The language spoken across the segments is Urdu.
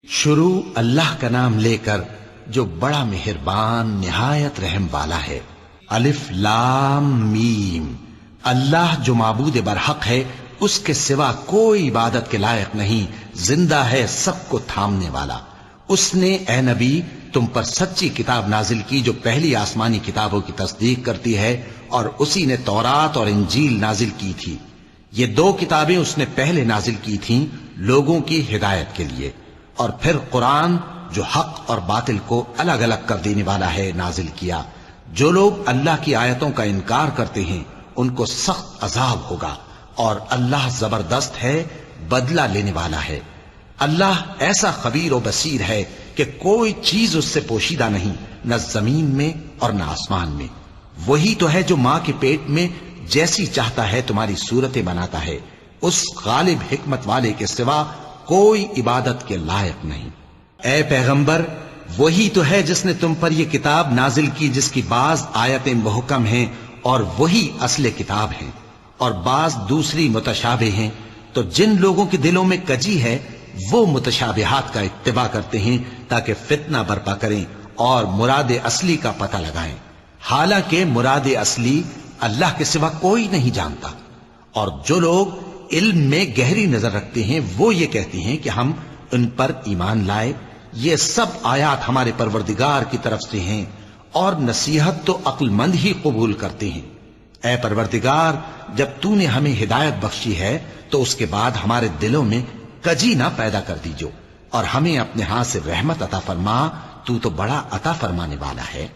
شروع اللہ کا نام لے کر جو بڑا مہربان نہایت رحم والا ہے۔ الف لام میم۔ اللہ جو معبود برحق ہے، اس کے سوا کوئی عبادت کے لائق نہیں، زندہ ہے، سب کو تھامنے والا۔ اس نے اے نبی تم پر سچی کتاب نازل کی جو پہلی آسمانی کتابوں کی تصدیق کرتی ہے، اور اسی نے تورات اور انجیل نازل کی تھی۔ یہ دو کتابیں اس نے پہلے نازل کی تھیں لوگوں کی ہدایت کے لیے، اور پھر قرآن جو حق اور باطل کو الگ الگ کر دینے والا ہے نازل کیا۔ جو لوگ اللہ کی آیتوں کا انکار کرتے ہیں ان کو سخت عذاب ہوگا، اور اللہ زبردست ہے، بدلہ لینے والا ہے۔ اللہ ایسا خبیر و بصیر ہے کہ کوئی چیز اس سے پوشیدہ نہیں، نہ زمین میں اور نہ آسمان میں۔ وہی تو ہے جو ماں کے پیٹ میں جیسی چاہتا ہے تمہاری صورتیں بناتا ہے، اس غالب حکمت والے کے سوا کوئی عبادت کے لائق نہیں۔ اے پیغمبر، وہی تو ہے جس نے تم پر یہ کتاب نازل کی جس کی بعض آیتیں محکم ہیں اور وہی اصل کتاب ہیں، اور بعض دوسری متشابہ ہیں۔ تو جن لوگوں کے دلوں میں کجی ہے وہ متشابہات کا اتباع کرتے ہیں تاکہ فتنہ برپا کریں اور مراد اصلی کا پتہ لگائیں، حالانکہ مراد اصلی اللہ کے سوا کوئی نہیں جانتا۔ اور جو لوگ علم میں گہری نظر رکھتے ہیں وہ یہ کہتے ہیں کہ ہم ان پر ایمان لائے، یہ سب آیات ہمارے پروردگار کی طرف سے ہیں، اور نصیحت تو عقل مند ہی قبول کرتے ہیں۔ اے پروردگار، جب تو نے ہمیں ہدایت بخشی ہے تو اس کے بعد ہمارے دلوں میں کجی نہ پیدا کر دیجو، اور ہمیں اپنے ہاتھ سے رحمت عطا فرما، تو بڑا عطا فرمانے والا ہے۔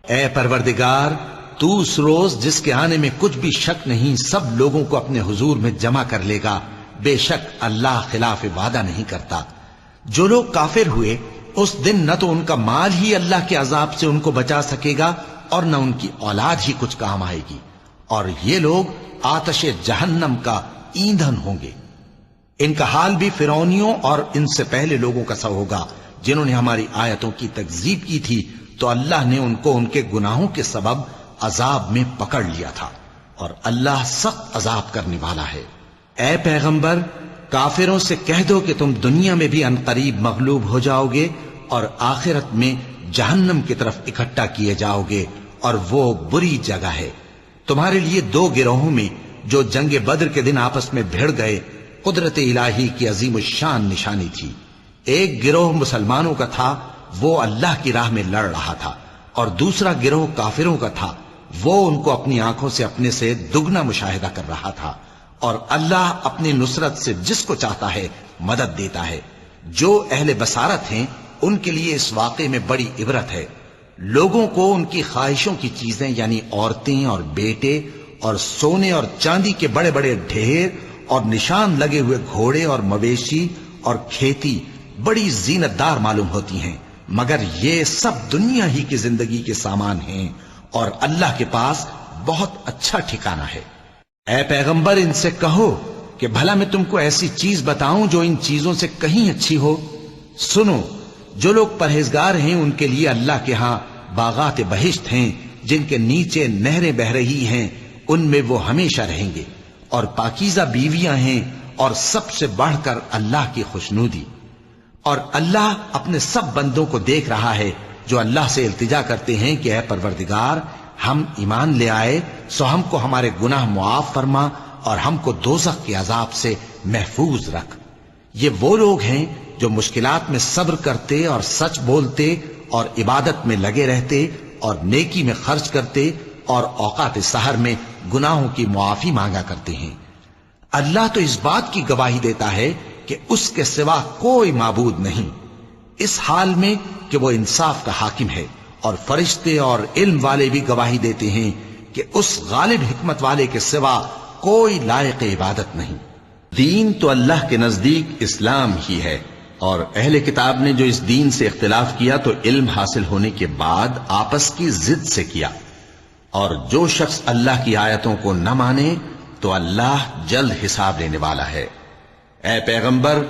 اے پروردگار، تو اس روز جس کے آنے میں کچھ بھی شک نہیں سب لوگوں کو اپنے حضور میں جمع کر لے گا، بے شک اللہ خلاف وعدہ نہیں کرتا۔ جو لوگ کافر ہوئے اس دن نہ تو ان کا مال ہی اللہ کے عذاب سے ان کو بچا سکے گا اور نہ ان کی اولاد ہی کچھ کام آئے گی، اور یہ لوگ آتش جہنم کا ایندھن ہوں گے۔ ان کا حال بھی فرعونیوں اور ان سے پہلے لوگوں کا سا ہوگا جنہوں نے ہماری آیتوں کی تکذیب کی تھی، تو اللہ نے ان کو ان کے گناہوں کے سبب عذاب میں پکڑ لیا تھا، اور اللہ سخت عذاب کرنے والا ہے۔ اے پیغمبر، کافروں سے کہہ دو کہ تم دنیا میں بھی عنقریب مغلوب ہو جاؤ گے اور آخرت میں جہنم کی طرف اکٹھا کیے جاؤ گے، اور وہ بری جگہ ہے۔ تمہارے لیے دو گروہوں میں جو جنگ بدر کے دن آپس میں بھڑ گئے قدرت الہی کی عظیم الشان نشانی تھی۔ ایک گروہ مسلمانوں کا تھا، وہ اللہ کی راہ میں لڑ رہا تھا، اور دوسرا گروہ کافروں کا تھا، وہ ان کو اپنی آنکھوں سے اپنے سے دگنا مشاہدہ کر رہا تھا۔ اور اللہ اپنی نصرت سے جس کو چاہتا ہے مدد دیتا ہے۔ جو اہل بصارت ہیں ان کے لیے اس واقعے میں بڑی عبرت ہے۔ لوگوں کو ان کی خواہشوں کی چیزیں یعنی عورتیں اور بیٹے اور سونے اور چاندی کے بڑے بڑے ڈھیر اور نشان لگے ہوئے گھوڑے اور مویشی اور کھیتی بڑی زینت دار معلوم ہوتی ہیں، مگر یہ سب دنیا ہی کی زندگی کے سامان ہیں، اور اللہ کے پاس بہت اچھا ٹھکانہ ہے۔ اے پیغمبر، ان سے کہو کہ بھلا میں تم کو ایسی چیز بتاؤں جو ان چیزوں سے کہیں اچھی ہو؟ سنو، جو لوگ پرہیزگار ہیں ان کے لیے اللہ کے ہاں باغات بہشت ہیں جن کے نیچے نہریں بہ رہی ہیں، ان میں وہ ہمیشہ رہیں گے، اور پاکیزہ بیویاں ہیں، اور سب سے بڑھ کر اللہ کی خوشنودی۔ اور اللہ اپنے سب بندوں کو دیکھ رہا ہے جو اللہ سے التجا کرتے ہیں کہ اے پروردگار، ہم ایمان لے آئے سو ہم کو ہمارے گناہ معاف فرما اور ہم کو دوزخ کے عذاب سے محفوظ رکھ۔ یہ وہ لوگ ہیں جو مشکلات میں صبر کرتے اور سچ بولتے اور عبادت میں لگے رہتے اور نیکی میں خرچ کرتے اور اوقات سحر میں گناہوں کی معافی مانگا کرتے ہیں۔ اللہ تو اس بات کی گواہی دیتا ہے کہ اس کے سوا کوئی معبود نہیں، اس حال میں کہ وہ انصاف کا حاکم ہے، اور فرشتے اور علم والے بھی گواہی دیتے ہیں کہ اس غالب حکمت والے کے سوا کوئی لائق عبادت نہیں۔ دین تو اللہ کے نزدیک اسلام ہی ہے، اور اہل کتاب نے جو اس دین سے اختلاف کیا تو علم حاصل ہونے کے بعد آپس کی ضد سے کیا، اور جو شخص اللہ کی آیتوں کو نہ مانے تو اللہ جلد حساب لینے والا ہے۔ اے پیغمبر،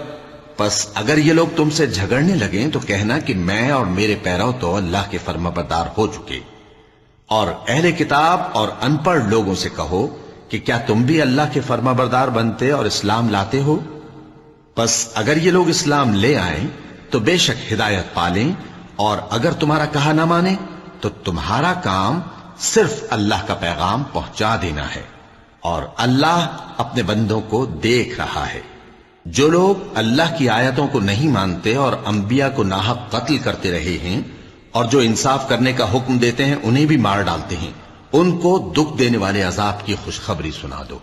پس اگر یہ لوگ تم سے جھگڑنے لگیں تو کہنا کہ میں اور میرے پیرو تو اللہ کے فرمانبردار ہو چکے، اور اہل کتاب اور ان پڑھ لوگوں سے کہو کہ کیا تم بھی اللہ کے فرمانبردار بنتے اور اسلام لاتے ہو؟ پس اگر یہ لوگ اسلام لے آئیں تو بے شک ہدایت پالیں، اور اگر تمہارا کہا نہ مانے تو تمہارا کام صرف اللہ کا پیغام پہنچا دینا ہے، اور اللہ اپنے بندوں کو دیکھ رہا ہے۔ جو لوگ اللہ کی آیتوں کو نہیں مانتے اور انبیاء کو ناحق قتل کرتے رہے ہیں، اور جو انصاف کرنے کا حکم دیتے ہیں انہیں بھی مار ڈالتے ہیں، ان کو دکھ دینے والے عذاب کی خوشخبری سنا دو۔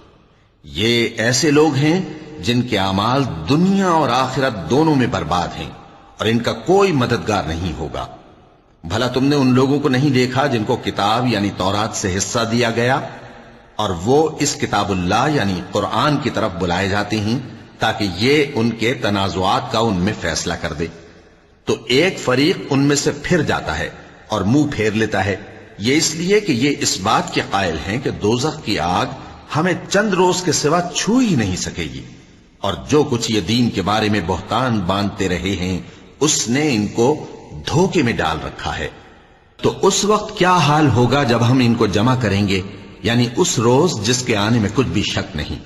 یہ ایسے لوگ ہیں جن کے اعمال دنیا اور آخرت دونوں میں برباد ہیں، اور ان کا کوئی مددگار نہیں ہوگا۔ بھلا تم نے ان لوگوں کو نہیں دیکھا جن کو کتاب یعنی تورات سے حصہ دیا گیا، اور وہ اس کتاب اللہ یعنی قرآن کی طرف بلائے جاتے ہیں تاکہ یہ ان کے تنازعات کا ان میں فیصلہ کر دے؟ تو ایک فریق ان میں سے پھر جاتا ہے اور منہ پھیر لیتا ہے، یہ اس لیے کہ یہ اس بات کے قائل ہیں کہ دوزخ کی آگ ہمیں چند روز کے سوا چھو ہی نہیں سکے گی، اور جو کچھ یہ دین کے بارے میں بہتان باندھتے رہے ہیں اس نے ان کو دھوکے میں ڈال رکھا ہے۔ تو اس وقت کیا حال ہوگا جب ہم ان کو جمع کریں گے، یعنی اس روز جس کے آنے میں کچھ بھی شک نہیں،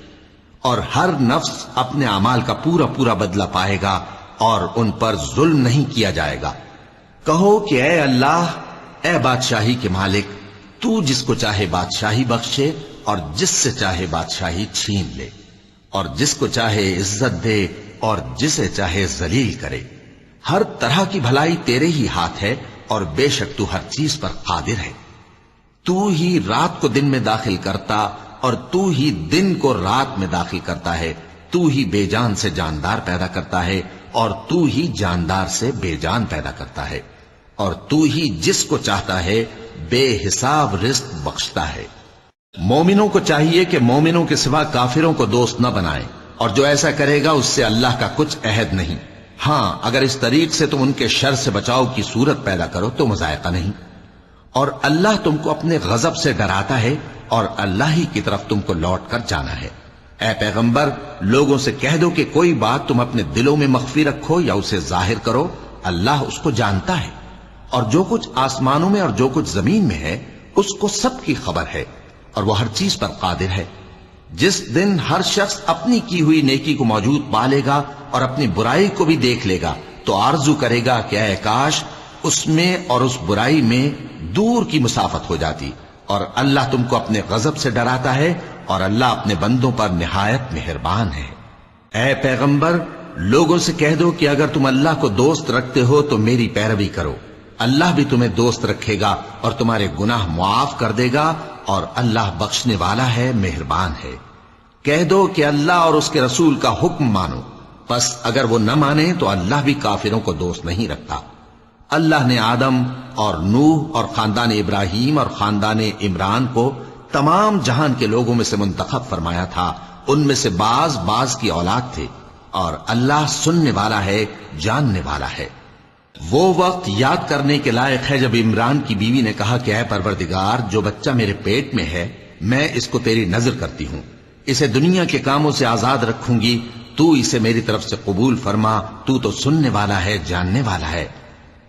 اور ہر نفس اپنے اعمال کا پورا پورا بدلہ پائے گا، اور ان پر ظلم نہیں کیا جائے گا۔ کہو کہ اے اللہ، اے بادشاہی کے مالک، تو جس کو چاہے بادشاہی بخشے اور جس سے چاہے بادشاہی چھین لے، اور جس کو چاہے عزت دے اور جسے چاہے ذلیل کرے۔ ہر طرح کی بھلائی تیرے ہی ہاتھ ہے، اور بے شک تو ہر چیز پر قادر ہے۔ تو ہی رات کو دن میں داخل کرتا اور تو ہی دن کو رات میں داخل کرتا ہے، تو ہی بے جان سے جاندار پیدا کرتا ہے اور تو ہی جاندار سے بے جان پیدا کرتا ہے، اور تو ہی جس کو چاہتا ہے بے حساب رزق بخشتا ہے۔ مومنوں کو چاہیے کہ مومنوں کے سوا کافروں کو دوست نہ بنائیں، اور جو ایسا کرے گا اس سے اللہ کا کچھ عہد نہیں۔ ہاں اگر اس طریق سے تم ان کے شر سے بچاؤ کی صورت پیدا کرو تو مذائقہ نہیں۔ اور اللہ تم کو اپنے غضب سے ڈراتا ہے، اور اللہ ہی کی طرف تم کو لوٹ کر جانا ہے۔ اے پیغمبر، لوگوں سے کہہ دو کہ کوئی بات تم اپنے دلوں میں مخفی رکھو یا اسے ظاہر کرو، اللہ اس کو جانتا ہے، اور جو کچھ آسمانوں میں اور جو کچھ زمین میں ہے اس کو سب کی خبر ہے، اور وہ ہر چیز پر قادر ہے۔ جس دن ہر شخص اپنی کی ہوئی نیکی کو موجود پا لے گا اور اپنی برائی کو بھی دیکھ لے گا تو آرزو کرے گا کہ اے کاش اس میں اور اس برائی میں دور کی مسافت ہو جاتی، اور اللہ تم کو اپنے غضب سے ڈراتا ہے، اور اللہ اپنے بندوں پر نہایت مہربان ہے۔ اے پیغمبر، لوگوں سے کہہ دو کہ اگر تم اللہ کو دوست رکھتے ہو تو میری پیروی کرو، اللہ بھی تمہیں دوست رکھے گا اور تمہارے گناہ معاف کر دے گا، اور اللہ بخشنے والا ہے، مہربان ہے۔ کہہ دو کہ اللہ اور اس کے رسول کا حکم مانو، پس اگر وہ نہ مانے تو اللہ بھی کافروں کو دوست نہیں رکھتا۔ اللہ نے آدم اور نوح اور خاندان ابراہیم اور خاندان عمران کو تمام جہان کے لوگوں میں سے منتخب فرمایا تھا، ان میں سے بعض کی اولاد تھے، اور اللہ سننے والا ہے، جاننے والا ہے۔ وہ وقت یاد کرنے کے لائق ہے جب عمران کی بیوی نے کہا کہ اے پروردگار، جو بچہ میرے پیٹ میں ہے میں اس کو تیری نظر کرتی ہوں، اسے دنیا کے کاموں سے آزاد رکھوں گی، تو اسے میری طرف سے قبول فرما، تو سننے والا ہے، جاننے والا ہے۔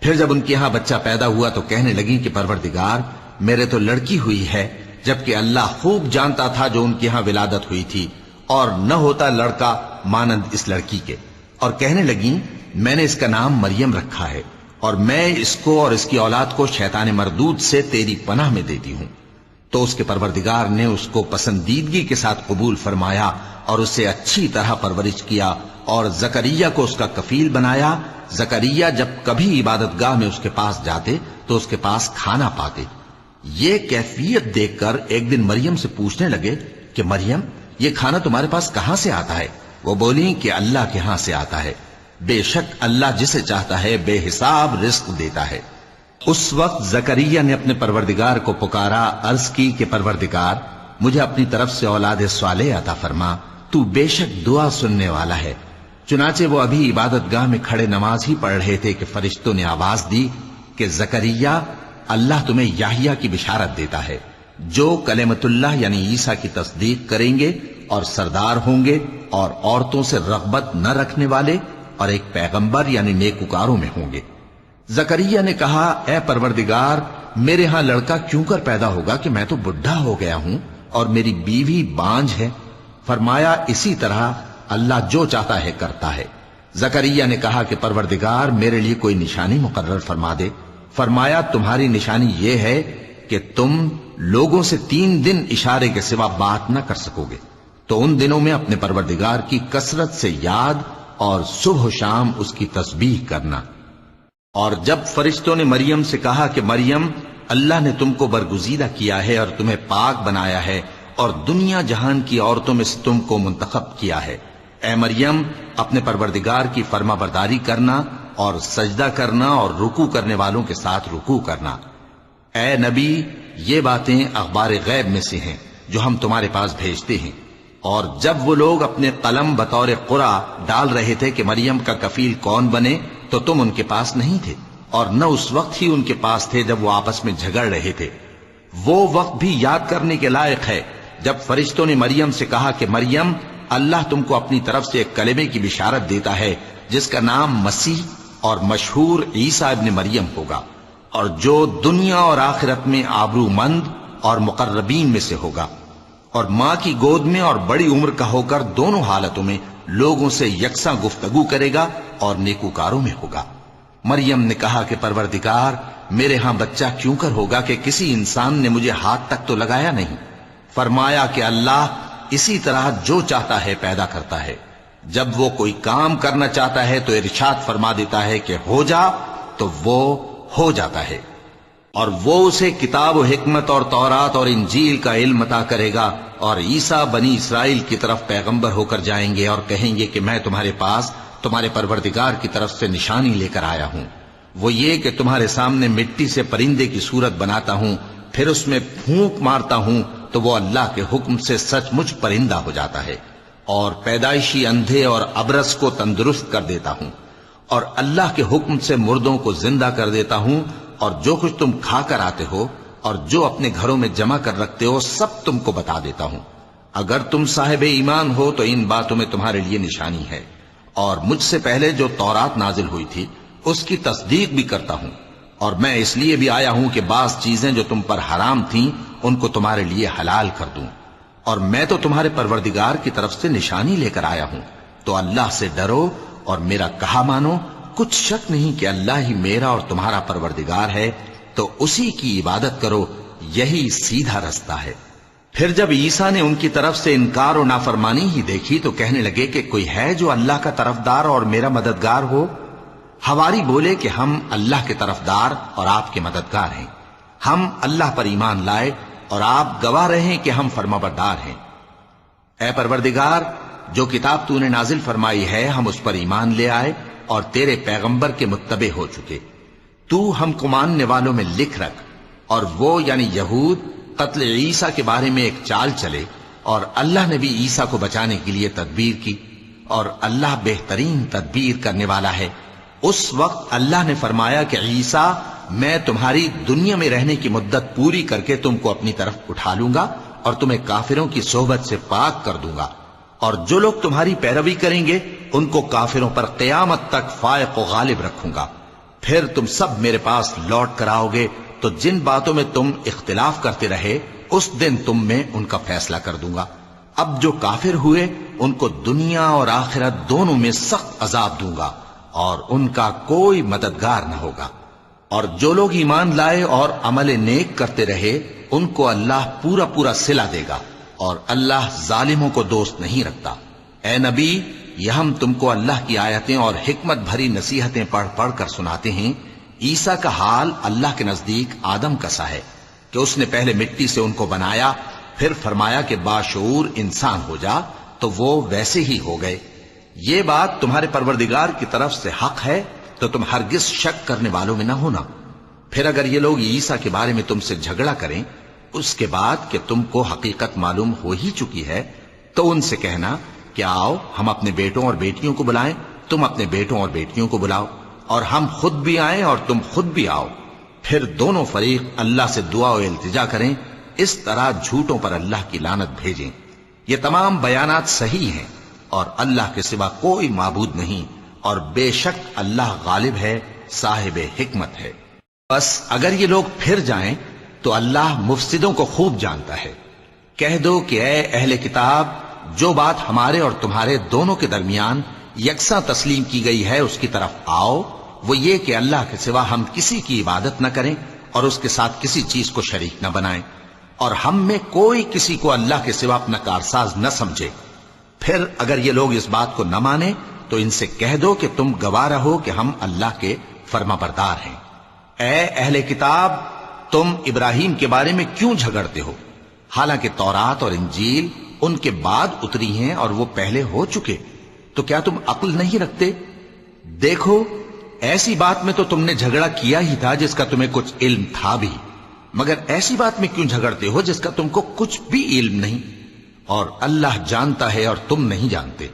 پھر جب ان کے ہاں بچہ پیدا ہوا تو کہنے لگی کہ پروردگار، میرے تو لڑکی ہوئی ہے، جبکہ اللہ خوب جانتا تھا جو ان کے ہاں ولادت ہوئی تھی، اور نہ ہوتا لڑکا مانند اس لڑکی کے۔ اور کہنے لگی میں نے اس کا نام مریم رکھا ہے، اور میں اس کو اور اس کی اولاد کو شیطان مردود سے تیری پناہ میں دیتی ہوں۔ تو اس کے پروردگار نے اس کو پسندیدگی کے ساتھ قبول فرمایا اور اسے اچھی طرح پرورش کیا، اور زکریا کو اس کا کفیل بنایا۔ زکریا جب کبھی عبادت گاہ میں اس کے پاس جاتے تو اس کے پاس کھانا پاتے۔ یہ کیفیت دیکھ کر ایک دن مریم سے پوچھنے لگے کہ مریم، یہ کھانا تمہارے پاس کہاں سے آتا ہے؟ وہ بولی کہ اللہ کے ہاں سے آتا ہے، بے شک اللہ جسے چاہتا ہے بے حساب رزق دیتا ہے۔ اس وقت زکریا نے اپنے پروردگار کو پکارا، عرض کی کہ پروردگار، مجھے اپنی طرف سے اولاد صالح عطا فرما، تو بے شک دعا سننے والا ہے۔ چنانچہ وہ ابھی عبادت گاہ میں کھڑے نماز ہی پڑھ رہے تھے کہ فرشتوں نے آواز دی کہ زکریا، اللہ تمہیں یحییٰ کی بشارت دیتا ہے، جو کلمۃ اللہ یعنی عیسیٰ کی تصدیق کریں گے اور سردار ہوں گے اور عورتوں سے رغبت نہ رکھنے والے اور ایک پیغمبر یعنی نیکوکاروں میں ہوں گے۔ زکریا نے کہا، اے پروردگار، میرے ہاں لڑکا کیوں کر پیدا ہوگا کہ میں تو بڈھا ہو گیا ہوں اور میری بیوی بانجھ ہے۔ فرمایا، اسی طرح اللہ جو چاہتا ہے کرتا ہے۔ زکریا نے کہا کہ پروردگار میرے لیے کوئی نشانی مقرر فرما دے۔ فرمایا تمہاری نشانی یہ ہے کہ تم لوگوں سے 3 دن اشارے کے سوا بات نہ کر سکو گے، تو ان دنوں میں اپنے پروردگار کی کثرت سے یاد اور صبح و شام اس کی تسبیح کرنا۔ اور جب فرشتوں نے مریم سے کہا کہ مریم، اللہ نے تم کو برگزیدہ کیا ہے اور تمہیں پاک بنایا ہے اور دنیا جہان کی عورتوں میں سے تم کو منتخب کیا ہے، اے مریم اپنے پروردگار کی فرما برداری کرنا اور سجدہ کرنا اور رکوع کرنے والوں کے ساتھ رکوع کرنا۔ اے نبی، یہ باتیں اخبار غیب میں سے ہیں جو ہم تمہارے پاس بھیجتے ہیں۔ اور جب وہ لوگ اپنے قلم بطور قرعہ ڈال رہے تھے کہ مریم کا کفیل کون بنے، تو تم ان کے پاس نہیں تھے، اور نہ اس وقت ہی ان کے پاس تھے جب وہ آپس میں جھگڑ رہے تھے۔ وہ وقت بھی یاد کرنے کے لائق ہے جب فرشتوں نے مریم سے کہا کہ مریم، اللہ تم کو اپنی طرف سے ایک کلمے کی بشارت دیتا ہے جس کا نام مسیح اور مشہور عیسیٰ ابن مریم ہوگا، اور جو دنیا اور آخرت میں آبرو مند اور مقربین میں سے ہوگا، اور ماں کی گود میں اور بڑی عمر کا ہو کر دونوں حالتوں میں لوگوں سے یکساں گفتگو کرے گا اور نیکوکاروں میں ہوگا۔ مریم نے کہا کہ پروردگار، میرے ہاں بچہ کیوں کر ہوگا کہ کسی انسان نے مجھے ہاتھ تک تو لگایا نہیں۔ فرمایا کہ اللہ اسی طرح جو چاہتا ہے پیدا کرتا ہے، جب وہ کوئی کام کرنا چاہتا ہے تو ارشاد فرما دیتا ہے کہ ہو جا، تو وہ ہو جاتا ہے۔ اور وہ اسے کتاب و حکمت اور تورات اور انجیل کا علم عطا کرے گا، اور عیسیٰ بنی اسرائیل کی طرف پیغمبر ہو کر جائیں گے اور کہیں گے کہ میں تمہارے پاس تمہارے پروردگار کی طرف سے نشانی لے کر آیا ہوں، وہ یہ کہ تمہارے سامنے مٹی سے پرندے کی صورت بناتا ہوں، پھر اس میں پھونک مارتا ہوں تو وہ اللہ کے حکم سے سچ مچ پرندہ ہو جاتا ہے، اور پیدائشی اندھے اور ابرص کو تندرست کر دیتا ہوں، اور اللہ کے حکم سے مردوں کو زندہ کر دیتا ہوں، اور جو کچھ تم کھا کر آتے ہو اور جو اپنے گھروں میں جمع کر رکھتے ہو سب تم کو بتا دیتا ہوں۔ اگر تم صاحب ایمان ہو تو ان باتوں میں تمہارے لیے نشانی ہے، اور مجھ سے پہلے جو تورات نازل ہوئی تھی اس کی تصدیق بھی کرتا ہوں، اور میں اس لیے بھی آیا ہوں کہ بعض چیزیں جو تم پر حرام تھیں ان کو تمہارے لیے حلال کر دوں، اور میں تو تمہارے پروردگار کی طرف سے نشانی لے کر آیا ہوں، تو اللہ سے ڈرو اور میرا کہا مانو۔ کچھ شک نہیں کہ اللہ ہی میرا اور تمہارا پروردگار ہے، تو اسی کی عبادت کرو، یہی سیدھا رستہ ہے۔ پھر جب عیسیٰ نے ان کی طرف سے انکار و نافرمانی ہی دیکھی تو کہنے لگے کہ کوئی ہے جو اللہ کا طرفدار اور میرا مددگار ہو؟ حواری بولے کہ ہم اللہ کے طرفدار اور آپ کے مددگار ہیں، ہم اللہ پر ایمان لائے اور آپ گواہ رہیں کہ ہم فرمانبردار ہیں۔ اے پروردگار، جو کتاب تو نے نازل فرمائی ہے ہم اس پر ایمان لے آئے اور تیرے پیغمبر کے متبع ہو چکے۔ تو ہم کو ماننے والوں میں لکھ رکھ، اور وہ یعنی یہود قتل عیسیٰ کے بارے میں ایک چال چلے، اور اللہ نے بھی عیسیٰ کو بچانے کے لیے تدبیر کی، اور اللہ بہترین تدبیر کرنے والا ہے۔ اس وقت اللہ نے فرمایا کہ عیسیٰ، میں تمہاری دنیا میں رہنے کی مدت پوری کر کے تم کو اپنی طرف اٹھا لوں گا اور تمہیں کافروں کی صحبت سے پاک کر دوں گا، اور جو لوگ تمہاری پیروی کریں گے ان کو کافروں پر قیامت تک فائق و غالب رکھوں گا۔ پھر تم سب میرے پاس لوٹ کر آؤ گے تو جن باتوں میں تم اختلاف کرتے رہے اس دن تم میں ان کا فیصلہ کر دوں گا۔ اب جو کافر ہوئے ان کو دنیا اور آخرت دونوں میں سخت عذاب دوں گا، اور ان کا کوئی مددگار نہ ہوگا۔ اور جو لوگ ایمان لائے اور عمل نیک کرتے رہے ان کو اللہ پورا پورا صلہ دے گا، اور اللہ ظالموں کو دوست نہیں رکھتا۔ اے نبی، یہ ہم تم کو اللہ کی آیتیں اور حکمت بھری نصیحتیں پڑھ پڑھ کر سناتے ہیں۔ عیسیٰ کا حال اللہ کے نزدیک آدم کا سا ہے کہ اس نے پہلے مٹی سے ان کو بنایا، پھر فرمایا کہ باشعور انسان ہو جا، تو وہ ویسے ہی ہو گئے۔ یہ بات تمہارے پروردگار کی طرف سے حق ہے، تو تم ہرگز شک کرنے والوں میں نہ ہونا۔ پھر اگر یہ لوگ عیسیٰ کے بارے میں تم سے جھگڑا کریں اس کے بعد کہ تم کو حقیقت معلوم ہو ہی چکی ہے، تو ان سے کہنا کہ آؤ ہم اپنے بیٹوں اور بیٹیوں کو بلائیں، تم اپنے بیٹوں اور بیٹیوں کو بلاؤ، اور ہم خود بھی آئیں اور تم خود بھی آؤ، پھر دونوں فریق اللہ سے دعا و التجا کریں، اس طرح جھوٹوں پر اللہ کی لعنت بھیجیں۔ یہ تمام بیانات صحیح ہیں، اور اللہ کے سوا کوئی معبود نہیں، اور بے شک اللہ غالب ہے، صاحب حکمت ہے۔ بس اگر یہ لوگ پھر جائیں تو اللہ مفسدوں کو خوب جانتا ہے۔ کہہ دو کہ اے اہل کتاب، جو بات ہمارے اور تمہارے دونوں کے درمیان یکساں تسلیم کی گئی ہے اس کی طرف آؤ، وہ یہ کہ اللہ کے سوا ہم کسی کی عبادت نہ کریں اور اس کے ساتھ کسی چیز کو شریک نہ بنائیں، اور ہم میں کوئی کسی کو اللہ کے سوا اپنا کارساز نہ سمجھے۔ پھر اگر یہ لوگ اس بات کو نہ مانیں تو ان سے کہہ دو کہ تم گواہ رہو کہ ہم اللہ کے فرما بردار ہیں۔ اے اہل کتاب، تم ابراہیم کے بارے میں کیوں جھگڑتے ہو؟ حالانکہ تورات اور انجیل ان کے بعد اتری ہیں اور وہ پہلے ہو چکے، تو کیا تم عقل نہیں رکھتے؟ دیکھو، ایسی بات میں تو تم نے جھگڑا کیا ہی تھا جس کا تمہیں کچھ علم تھا بھی، مگر ایسی بات میں کیوں جھگڑتے ہو جس کا تم کو کچھ بھی علم نہیں؟ اور اللہ جانتا ہے اور تم نہیں جانتے۔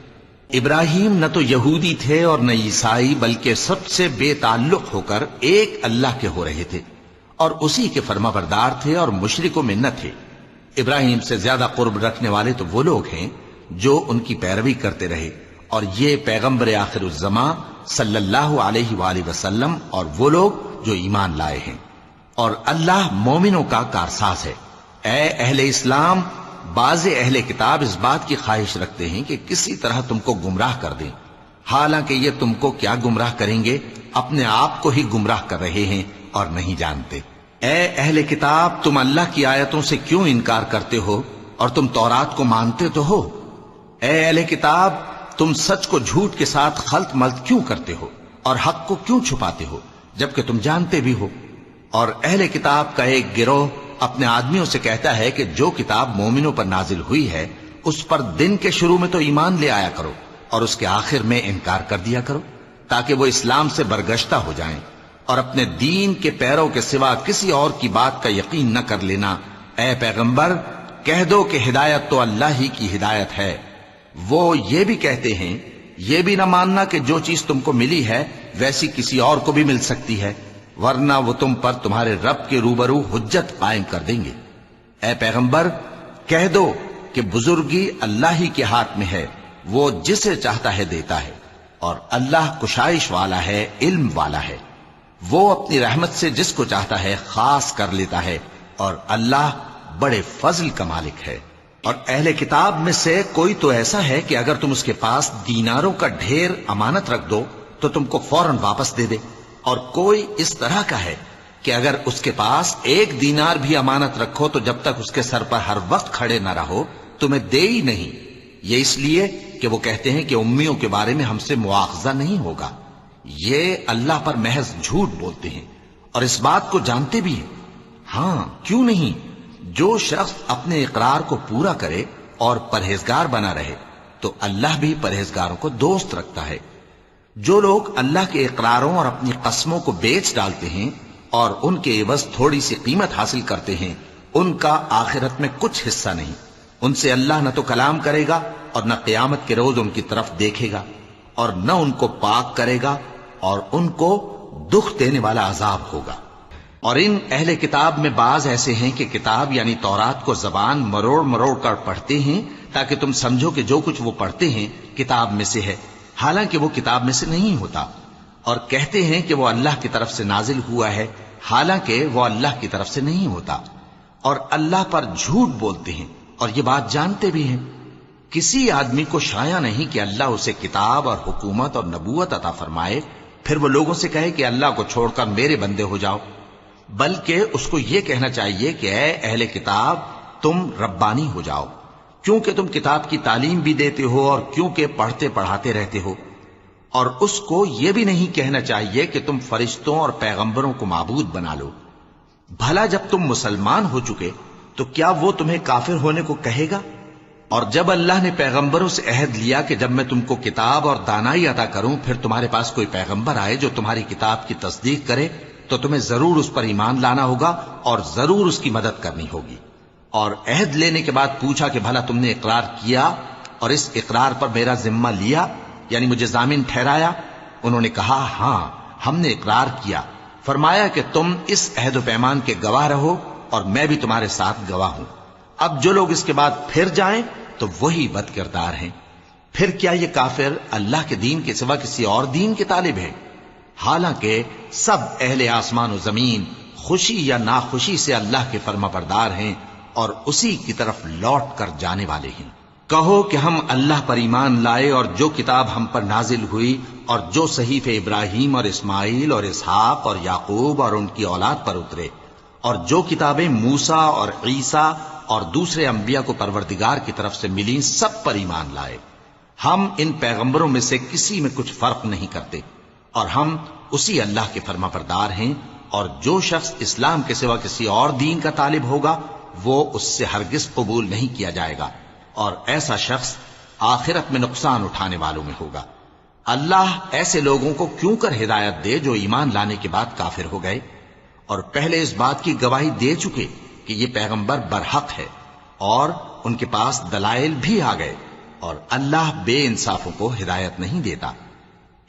ابراہیم نہ تو یہودی تھے اور نہ عیسائی، بلکہ سب سے بے تعلق ہو کر ایک اللہ کے ہو رہے تھے اور اسی کے فرما بردار تھے اور مشرکوں میں نہ تھے۔ ابراہیم سے زیادہ قرب رکھنے والے تو وہ لوگ ہیں جو ان کی پیروی کرتے رہے، اور یہ پیغمبر آخر الزماں صلی اللہ علیہ وآلہ وسلم اور وہ لوگ جو ایمان لائے ہیں، اور اللہ مومنوں کا کارساز ہے۔ اے اہل اسلام، بعض اہل کتاب اس بات کی خواہش رکھتے ہیں کہ کسی طرح تم کو گمراہ کر دیں، حالانکہ یہ تم کو کیا گمراہ کریں گے، اپنے آپ کو ہی گمراہ کر رہے ہیں اور نہیں جانتے۔ اے اہل کتاب، تم اللہ کی آیتوں سے کیوں انکار کرتے ہو اور تم تورات کو مانتے تو ہو؟ اے اہل کتاب، تم سچ کو جھوٹ کے ساتھ خلط ملط کیوں کرتے ہو اور حق کو کیوں چھپاتے ہو جبکہ تم جانتے بھی ہو؟ اور اہل کتاب کا ایک گروہ اپنے آدمیوں سے کہتا ہے کہ جو کتاب مومنوں پر نازل ہوئی ہے اس پر دن کے شروع میں تو ایمان لے آیا کرو اور اس کے آخر میں انکار کر دیا کرو، تاکہ وہ اسلام سے برگشتہ ہو جائیں، اور اپنے دین کے پیروں کے سوا کسی اور کی بات کا یقین نہ کر لینا۔ اے پیغمبر، کہہ دو کہ ہدایت تو اللہ ہی کی ہدایت ہے۔ وہ یہ بھی کہتے ہیں، یہ بھی نہ ماننا کہ جو چیز تم کو ملی ہے ویسی کسی اور کو بھی مل سکتی ہے، ورنہ وہ تم پر تمہارے رب کے روبرو حجت قائم کر دیں گے۔ اے پیغمبر، کہہ دو کہ بزرگی اللہ ہی کے ہاتھ میں ہے، وہ جسے چاہتا ہے دیتا ہے، اور اللہ کشائش والا ہے، علم والا ہے۔ وہ اپنی رحمت سے جس کو چاہتا ہے خاص کر لیتا ہے، اور اللہ بڑے فضل کا مالک ہے۔ اور اہل کتاب میں سے کوئی تو ایسا ہے کہ اگر تم اس کے پاس دیناروں کا ڈھیر امانت رکھ دو تو تم کو فوراً واپس دے دے، اور کوئی اس طرح کا ہے کہ اگر اس کے پاس 1 دینار بھی امانت رکھو تو جب تک اس کے سر پر ہر وقت کھڑے نہ رہو تمہیں دے ہی نہیں۔ یہ اس لیے کہ وہ کہتے ہیں کہ امیوں کے بارے میں ہم سے مواخذہ نہیں ہوگا۔ یہ اللہ پر محض جھوٹ بولتے ہیں اور اس بات کو جانتے بھی ہیں۔ ہاں، کیوں نہیں؟ جو شخص اپنے اقرار کو پورا کرے اور پرہیزگار بنا رہے تو اللہ بھی پرہیزگاروں کو دوست رکھتا ہے۔ جو لوگ اللہ کے اقراروں اور اپنی قسموں کو بیچ ڈالتے ہیں اور ان کے عوض تھوڑی سی قیمت حاصل کرتے ہیں، ان کا آخرت میں کچھ حصہ نہیں۔ ان سے اللہ نہ تو کلام کرے گا اور نہ قیامت کے روز ان کی طرف دیکھے گا، اور نہ ان کو پاک کرے گا، اور ان کو دکھ دینے والا عذاب ہوگا۔ اور ان اہل کتاب میں بعض ایسے ہیں کہ کتاب یعنی تورات کو زبان مروڑ مروڑ کر پڑھتے ہیں تاکہ تم سمجھو کہ جو کچھ وہ پڑھتے ہیں کتاب میں سے ہے، حالانکہ وہ کتاب میں سے نہیں ہوتا، اور کہتے ہیں کہ وہ اللہ کی طرف سے نازل ہوا ہے، حالانکہ وہ اللہ کی طرف سے نہیں ہوتا، اور اللہ پر جھوٹ بولتے ہیں اور یہ بات جانتے بھی ہیں۔ کسی آدمی کو شایع نہیں کہ اللہ اسے کتاب اور حکومت اور نبوت عطا فرمائے، پھر وہ لوگوں سے کہے کہ اللہ کو چھوڑ کر میرے بندے ہو جاؤ، بلکہ اس کو یہ کہنا چاہیے کہ اے اہل کتاب، تم ربانی ہو جاؤ، کیونکہ تم کتاب کی تعلیم بھی دیتے ہو اور کیونکہ پڑھتے پڑھاتے رہتے ہو۔ اور اس کو یہ بھی نہیں کہنا چاہیے کہ تم فرشتوں اور پیغمبروں کو معبود بنا لو۔ بھلا جب تم مسلمان ہو چکے تو کیا وہ تمہیں کافر ہونے کو کہے گا؟ اور جب اللہ نے پیغمبروں سے عہد لیا کہ جب میں تم کو کتاب اور دانائی عطا کروں پھر تمہارے پاس کوئی پیغمبر آئے جو تمہاری کتاب کی تصدیق کرے تو تمہیں ضرور اس پر ایمان لانا ہوگا اور ضرور اس کی مدد کرنی ہوگی۔ اور عہد لینے کے بعد پوچھا کہ بھلا تم نے اقرار کیا اور اس اقرار پر میرا ذمہ لیا، یعنی مجھے ضامن ٹھہرایا؟ انہوں نے کہا ہاں، ہم نے اقرار کیا۔ فرمایا کہ تم اس عہد و پیمان کے گواہ رہو اور میں بھی تمہارے ساتھ گواہ ہوں۔ اب جو لوگ اس کے بعد پھر جائیں تو وہی بد کردار ہیں۔ پھر کیا یہ کافر اللہ کے دین کے سوا کسی اور دین کے طالب ہیں؟ حالانکہ سب اہل آسمان و زمین خوشی یا ناخوشی سے اللہ کے فرما بردار ہیں اور اسی کی طرف لوٹ کر جانے والے ہیں۔ کہو کہ ہم اللہ پر ایمان لائے اور جو کتاب ہم پر نازل ہوئی اور جو صحیفے ابراہیم اور اسماعیل اور اسحاق اور یعقوب اور ان کی اولاد پر اترے، اور جو کتابیں موسیٰ اور عیسیٰ اور دوسرے انبیاء کو پروردگار کی طرف سے ملیں، سب پر ایمان لائے۔ ہم ان پیغمبروں میں سے کسی میں کچھ فرق نہیں کرتے، اور ہم اسی اللہ کے فرما بردار ہیں، اور جو شخص اسلام کے سوا کسی اور دین کا طالب ہوگا وہ اس سے ہرگز قبول نہیں کیا جائے گا، اور ایسا شخص آخرت میں نقصان اٹھانے والوں میں ہوگا۔ اللہ ایسے لوگوں کو کیوں کر ہدایت دے جو ایمان لانے کے بعد کافر ہو گئے اور پہلے اس بات کی گواہی دے چکے کہ یہ پیغمبر برحق ہے اور ان کے پاس دلائل بھی آ گئے، اور اللہ بے انصافوں کو ہدایت نہیں دیتا۔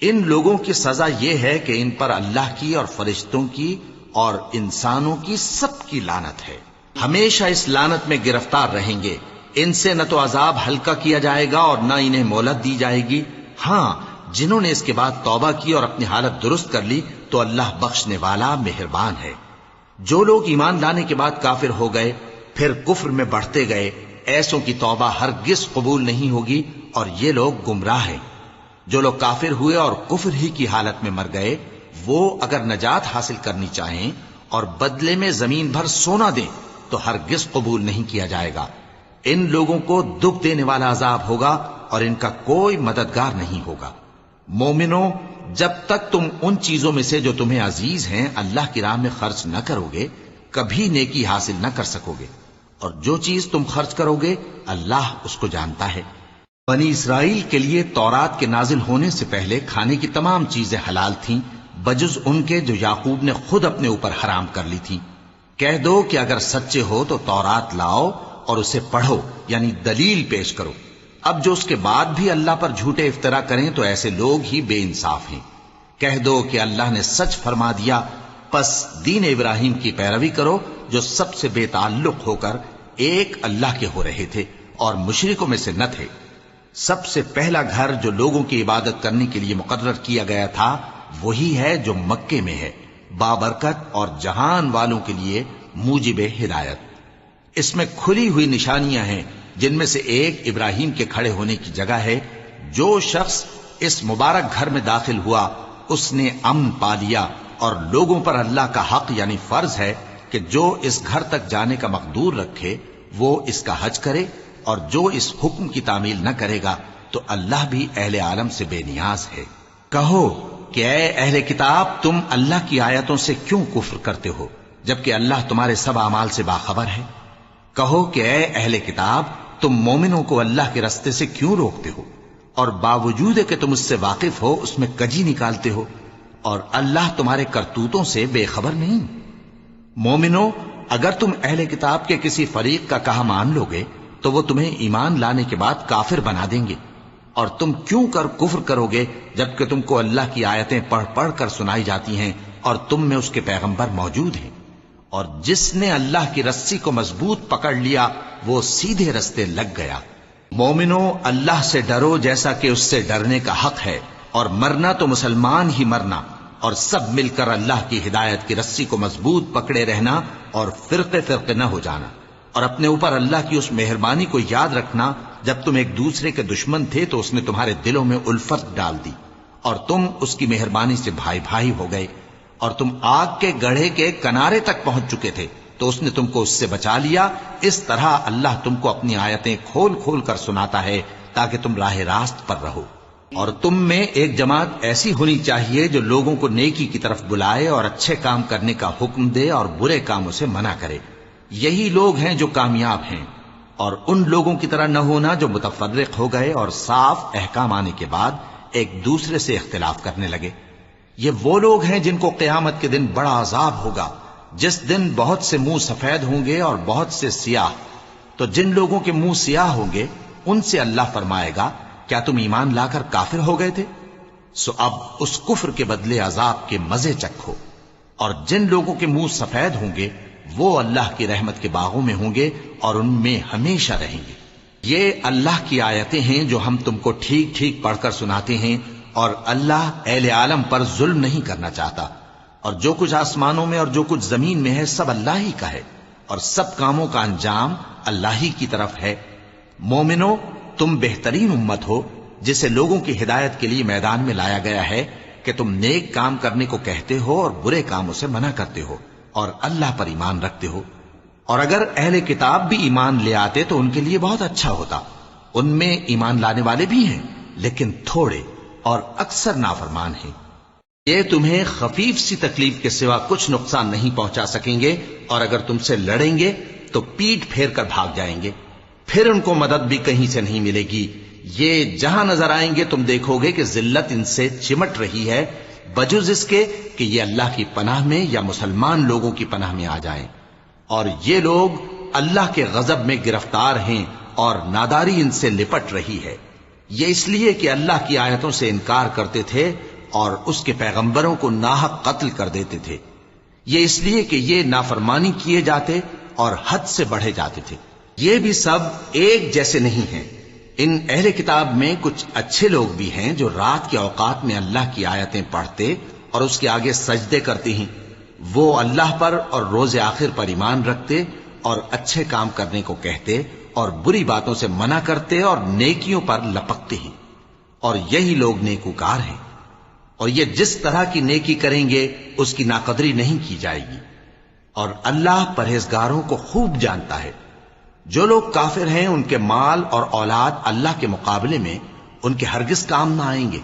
ان لوگوں کی سزا یہ ہے کہ ان پر اللہ کی اور فرشتوں کی اور انسانوں کی سب کی لعنت ہے، ہمیشہ اس لعنت میں گرفتار رہیں گے۔ ان سے نہ تو عذاب ہلکا کیا جائے گا اور نہ انہیں مہلت دی جائے گی۔ ہاں، جنہوں نے اس کے بعد توبہ کی اور اپنی حالت درست کر لی تو اللہ بخشنے والا مہربان ہے۔ جو لوگ ایمان لانے کے بعد کافر ہو گئے پھر کفر میں بڑھتے گئے، ایسوں کی توبہ ہرگز قبول نہیں ہوگی، اور یہ لوگ گمراہ ہیں۔ جو لوگ کافر ہوئے اور کفر ہی کی حالت میں مر گئے، وہ اگر نجات حاصل کرنی چاہیں اور بدلے میں زمین بھر سونا دیں تو ہرگز قبول نہیں کیا جائے گا۔ ان لوگوں کو دکھ دینے والا عذاب ہوگا اور ان کا کوئی مددگار نہیں ہوگا۔ مومنوں، جب تک تم ان چیزوں میں سے جو تمہیں عزیز ہیں اللہ کی راہ میں خرچ نہ کرو گے، کبھی نیکی حاصل نہ کر سکو گے، اور جو چیز تم خرچ کرو گے اللہ اس کو جانتا ہے۔ بنی اسرائیل کے لیے تورات کے نازل ہونے سے پہلے کھانے کی تمام چیزیں حلال تھیں بجز ان کے جو یعقوب نے خود اپنے اوپر حرام کر لی تھی۔ کہہ دو کہ اگر سچے ہو تو تورات لاؤ اور اسے پڑھو، یعنی دلیل پیش کرو۔ اب جو اس کے بعد بھی اللہ پر جھوٹے افطرا کریں تو ایسے لوگ ہی بے انصاف ہیں۔ کہہ دو کہ اللہ نے سچ فرما دیا، پس دین ابراہیم کی پیروی کرو جو سب سے بے تعلق ہو کر ایک اللہ کے ہو رہے تھے اور مشرکوں میں سے نہ تھے۔ سب سے پہلا گھر جو لوگوں کی عبادت کرنے کے لیے مقرر کیا گیا تھا وہی ہے جو مکے میں ہے، بابرکت اور جہان والوں کے لیے موجب ہدایت۔ اس میں کھلی ہوئی نشانیاں ہیں، جن میں سے ایک ابراہیم کے کھڑے ہونے کی جگہ ہے۔ جو شخص اس مبارک گھر میں داخل ہوا اس نے امن پا لیا، اور لوگوں پر اللہ کا حق یعنی فرض ہے کہ جو اس گھر تک جانے کا مقدور رکھے وہ اس کا حج کرے، اور جو اس حکم کی تعمیل نہ کرے گا تو اللہ بھی اہل عالم سے بے نیاز ہے۔ کہو کہ اے اہل کتاب، تم اللہ کی آیتوں سے کیوں کفر کرتے ہو جبکہ اللہ تمہارے سب اعمال سے باخبر ہے؟ کہو کہ اے اہل کتاب، تم مومنوں کو اللہ کے رستے سے کیوں روکتے ہو اور باوجود کہ تم اس سے واقف ہو اس میں کجی نکالتے ہو، اور اللہ تمہارے کرتوتوں سے بے خبر نہیں؟ مومنوں، اگر تم اہل کتاب کے کسی فریق کا کہا مان لو گے تو وہ تمہیں ایمان لانے کے بعد کافر بنا دیں گے، اور تم کیوں کر کفر کرو گے جبکہ تم کو اللہ کی آیتیں پڑھ پڑھ کر سنائی جاتی ہیں اور تم میں اس کے پیغمبر موجود ہیں۔ اور جس نے اللہ کی رسی کو مضبوط پکڑ لیا وہ سیدھے رستے لگ گیا۔ مومنوں، اللہ سے ڈرو جیسا کہ اس سے ڈرنے کا حق ہے، اور مرنا تو مسلمان ہی مرنا، اور سب مل کر اللہ کی ہدایت کی رسی کو مضبوط پکڑے رہنا اور فرقے فرقے نہ ہو جانا، اور اپنے اوپر اللہ کی اس مہربانی کو یاد رکھنا جب تم ایک دوسرے کے دشمن تھے تو اس نے تمہارے دلوں میں الفت ڈال دی اور تم اس کی مہربانی سے بھائی بھائی ہو گئے، اور تم آگ کے گڑھے کے کنارے تک پہنچ چکے تھے تو اس نے تم کو اس سے بچا لیا۔ اس طرح اللہ تم کو اپنی آیتیں کھول کھول کر سناتا ہے تاکہ تم راہ راست پر رہو۔ اور تم میں ایک جماعت ایسی ہونی چاہیے جو لوگوں کو نیکی کی طرف بلائے اور اچھے کام کرنے کا حکم دے اور برے کاموں سے منع کرے۔ یہی لوگ ہیں جو کامیاب ہیں، اور ان لوگوں کی طرح نہ ہونا جو متفرق ہو گئے اور صاف احکام آنے کے بعد ایک دوسرے سے اختلاف کرنے لگے۔ یہ وہ لوگ ہیں جن کو قیامت کے دن بڑا عذاب ہوگا، جس دن بہت سے منہ سفید ہوں گے اور بہت سے سیاہ۔ تو جن لوگوں کے منہ سیاہ ہوں گے ان سے اللہ فرمائے گا، کیا تم ایمان لا کر کافر ہو گئے تھے؟ سو اب اس کفر کے بدلے عذاب کے مزے چکھو۔ اور جن لوگوں کے منہ سفید ہوں گے وہ اللہ کی رحمت کے باغوں میں ہوں گے اور ان میں ہمیشہ رہیں گے۔ یہ اللہ کی آیتیں ہیں جو ہم تم کو ٹھیک ٹھیک پڑھ کر سناتے ہیں، اور اللہ اہل عالم پر ظلم نہیں کرنا چاہتا۔ اور جو کچھ آسمانوں میں اور جو کچھ زمین میں ہے سب اللہ ہی کا ہے، اور سب کاموں کا انجام اللہ ہی کی طرف ہے۔ مومنوں، تم بہترین امت ہو جسے لوگوں کی ہدایت کے لیے میدان میں لایا گیا ہے کہ تم نیک کام کرنے کو کہتے ہو اور برے کاموں سے منع کرتے ہو اور اللہ پر ایمان رکھتے ہو. اور اگر اہل کتاب بھی ایمان لے آتے تو ان کے لیے بہت اچھا ہوتا. ان میں ایمان لانے والے بھی ہیں لیکن تھوڑے اور اکثر نافرمان ہیں. یہ تمہیں خفیف سی تکلیف کے سوا کچھ نقصان نہیں پہنچا سکیں گے اور اگر تم سے لڑیں گے تو پیٹ پھیر کر بھاگ جائیں گے. پھر ان کو مدد بھی کہیں سے نہیں ملے گی. یہ جہاں نظر آئیں گے تم دیکھو گے کہ ذلت ان سے چمٹ رہی ہے بجز اس کے کہ یہ اللہ کی پناہ میں یا مسلمان لوگوں کی پناہ میں آ جائیں. اور یہ لوگ اللہ کے غضب میں گرفتار ہیں اور ناداری ان سے لپٹ رہی ہے. یہ اس لیے کہ اللہ کی آیتوں سے انکار کرتے تھے اور اس کے پیغمبروں کو ناحق قتل کر دیتے تھے. یہ اس لیے کہ یہ نافرمانی کیے جاتے اور حد سے بڑھے جاتے تھے. یہ بھی سب ایک جیسے نہیں ہیں. ان اہل کتاب میں کچھ اچھے لوگ بھی ہیں جو رات کے اوقات میں اللہ کی آیتیں پڑھتے اور اس کے آگے سجدے کرتے ہیں. وہ اللہ پر اور روز آخر پر ایمان رکھتے اور اچھے کام کرنے کو کہتے اور بری باتوں سے منع کرتے اور نیکیوں پر لپکتے ہیں. اور یہی لوگ نیکوکار ہیں. اور یہ جس طرح کی نیکی کریں گے اس کی ناقدری نہیں کی جائے گی. اور اللہ پرہیزگاروں کو خوب جانتا ہے. جو لوگ کافر ہیں ان کے مال اور اولاد اللہ کے مقابلے میں ان کے ہرگز کام نہ آئیں گے.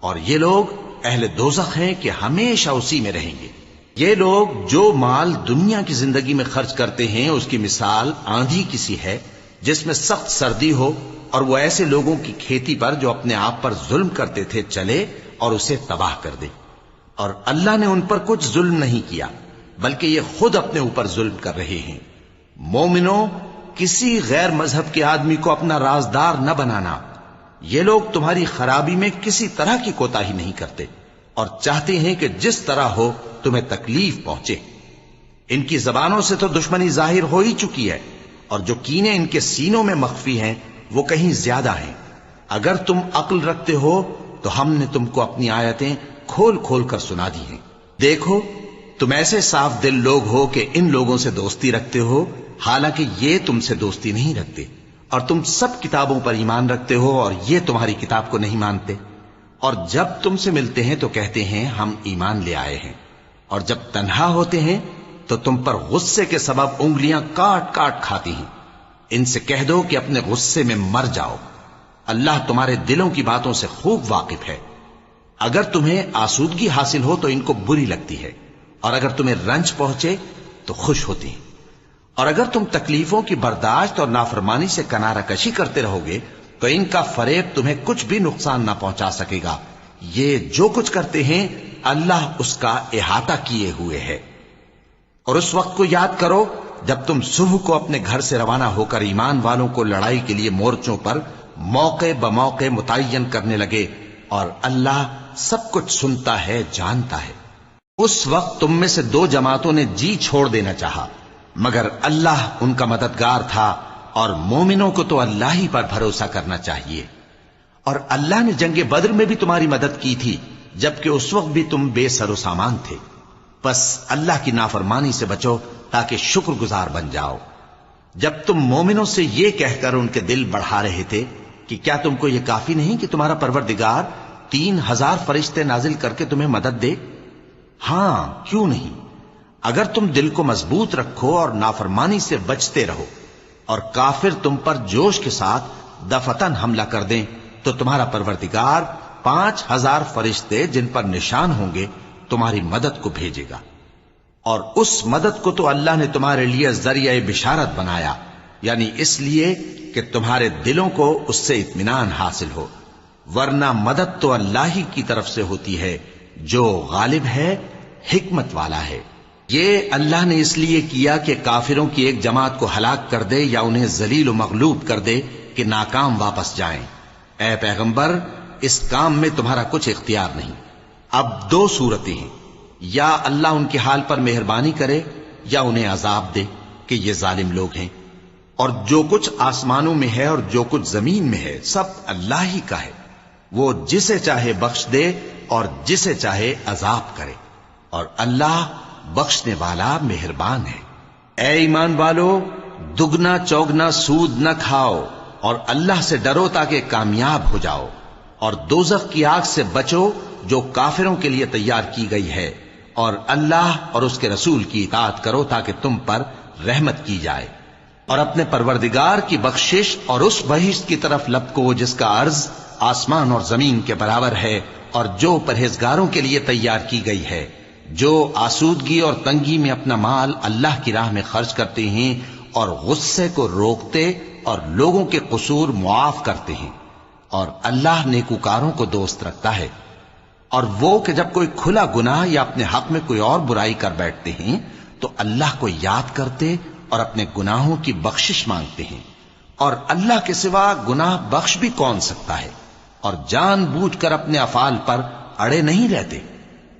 اور یہ لوگ اہل دوزخ ہیں کہ ہمیشہ اسی میں رہیں گے. یہ لوگ جو مال دنیا کی زندگی میں خرچ کرتے ہیں اس کی مثال آندھی کی سی ہے جس میں سخت سردی ہو اور وہ ایسے لوگوں کی کھیتی پر جو اپنے آپ پر ظلم کرتے تھے چلے اور اسے تباہ کر دے. اور اللہ نے ان پر کچھ ظلم نہیں کیا بلکہ یہ خود اپنے اوپر ظلم کر رہے ہیں. مومنوں، کسی غیر مذہب کے آدمی کو اپنا رازدار نہ بنانا. یہ لوگ تمہاری خرابی میں کسی طرح کی کوتاہی نہیں کرتے اور چاہتے ہیں کہ جس طرح ہو تمہیں تکلیف پہنچے. ان کی زبانوں سے تو دشمنی ظاہر ہو ہی چکی ہے اور جو کینے ان کے سینوں میں مخفی ہیں وہ کہیں زیادہ ہیں. اگر تم عقل رکھتے ہو تو ہم نے تم کو اپنی آیتیں کھول کھول کر سنا دی ہیں. دیکھو تم ایسے صاف دل لوگ ہو کہ ان لوگوں سے دوستی رکھتے ہو حالانکہ یہ تم سے دوستی نہیں رکھتے. اور تم سب کتابوں پر ایمان رکھتے ہو اور یہ تمہاری کتاب کو نہیں مانتے. اور جب تم سے ملتے ہیں تو کہتے ہیں ہم ایمان لے آئے ہیں اور جب تنہا ہوتے ہیں تو تم پر غصے کے سبب انگلیاں کاٹ کاٹ کھاتی ہیں. ان سے کہہ دو کہ اپنے غصے میں مر جاؤ. اللہ تمہارے دلوں کی باتوں سے خوب واقف ہے. اگر تمہیں آسودگی حاصل ہو تو ان کو بری لگتی ہے اور اگر تمہیں رنج پہنچے تو خوش ہوتی ہیں. اور اگر تم تکلیفوں کی برداشت اور نافرمانی سے کنارہ کشی کرتے رہو گے تو ان کا فریب تمہیں کچھ بھی نقصان نہ پہنچا سکے گا. یہ جو کچھ کرتے ہیں اللہ اس کا احاطہ کیے ہوئے ہے. اور اس وقت کو یاد کرو جب تم صبح کو اپنے گھر سے روانہ ہو کر ایمان والوں کو لڑائی کے لیے مورچوں پر موقع بموقع متعین کرنے لگے اور اللہ سب کچھ سنتا ہے، جانتا ہے. اس وقت تم میں سے دو جماعتوں نے جی چھوڑ دینا چاہا مگر اللہ ان کا مددگار تھا اور مومنوں کو تو اللہ ہی پر بھروسہ کرنا چاہیے. اور اللہ نے جنگ بدر میں بھی تمہاری مدد کی تھی جبکہ اس وقت بھی تم بے سر و سامان تھے. بس اللہ کی نافرمانی سے بچو تاکہ شکر گزار بن جاؤ. جب تم مومنوں سے یہ کہہ کر ان کے دل بڑھا رہے تھے کہ کیا تم کو یہ کافی نہیں کہ تمہارا پروردگار 3000 فرشتے نازل کر کے تمہیں مدد دے؟ ہاں کیوں نہیں. اگر تم دل کو مضبوط رکھو اور نافرمانی سے بچتے رہو اور کافر تم پر جوش کے ساتھ دفتن حملہ کر دیں تو تمہارا پروردگار 5000 فرشتے جن پر نشان ہوں گے تمہاری مدد کو بھیجے گا. اور اس مدد کو تو اللہ نے تمہارے لیے ذریعہ بشارت بنایا، یعنی اس لیے کہ تمہارے دلوں کو اس سے اطمینان حاصل ہو. ورنہ مدد تو اللہ ہی کی طرف سے ہوتی ہے جو غالب ہے، حکمت والا ہے. یہ اللہ نے اس لیے کیا کہ کافروں کی ایک جماعت کو ہلاک کر دے یا انہیں ذلیل و مغلوب کر دے کہ ناکام واپس جائیں. اے پیغمبر، اس کام میں تمہارا کچھ اختیار نہیں. اب دو صورتیں ہیں، یا اللہ ان کے حال پر مہربانی کرے یا انہیں عذاب دے کہ یہ ظالم لوگ ہیں. اور جو کچھ آسمانوں میں ہے اور جو کچھ زمین میں ہے سب اللہ ہی کا ہے. وہ جسے چاہے بخش دے اور جسے چاہے عذاب کرے، اور اللہ بخشنے والا مہربان ہے. اے ایمان والو، دگنا چوگنا سود نہ کھاؤ اور اللہ سے ڈرو تاکہ کامیاب ہو جاؤ، اور دوزخ کی آگ سے بچو جو کافروں کے لیے تیار کی گئی ہے، اور اللہ اور اس کے رسول کی اطاعت کرو تاکہ تم پر رحمت کی جائے، اور اپنے پروردگار کی بخشش اور اس بہشت کی طرف لپکو جس کا عرض آسمان اور زمین کے برابر ہے، اور جو پرہیزگاروں کے لیے تیار کی گئی ہے، جو آسودگی اور تنگی میں اپنا مال اللہ کی راہ میں خرچ کرتے ہیں اور غصے کو روکتے اور لوگوں کے قصور معاف کرتے ہیں، اور اللہ نیکوکاروں کو دوست رکھتا ہے۔ اور وہ کہ جب کوئی کھلا گناہ یا اپنے حق میں کوئی اور برائی کر بیٹھتے ہیں تو اللہ کو یاد کرتے اور اپنے گناہوں کی بخشش مانگتے ہیں، اور اللہ کے سوا گناہ بخش بھی کون سکتا ہے، اور جان بوجھ کر اپنے افعال پر اڑے نہیں رہتے۔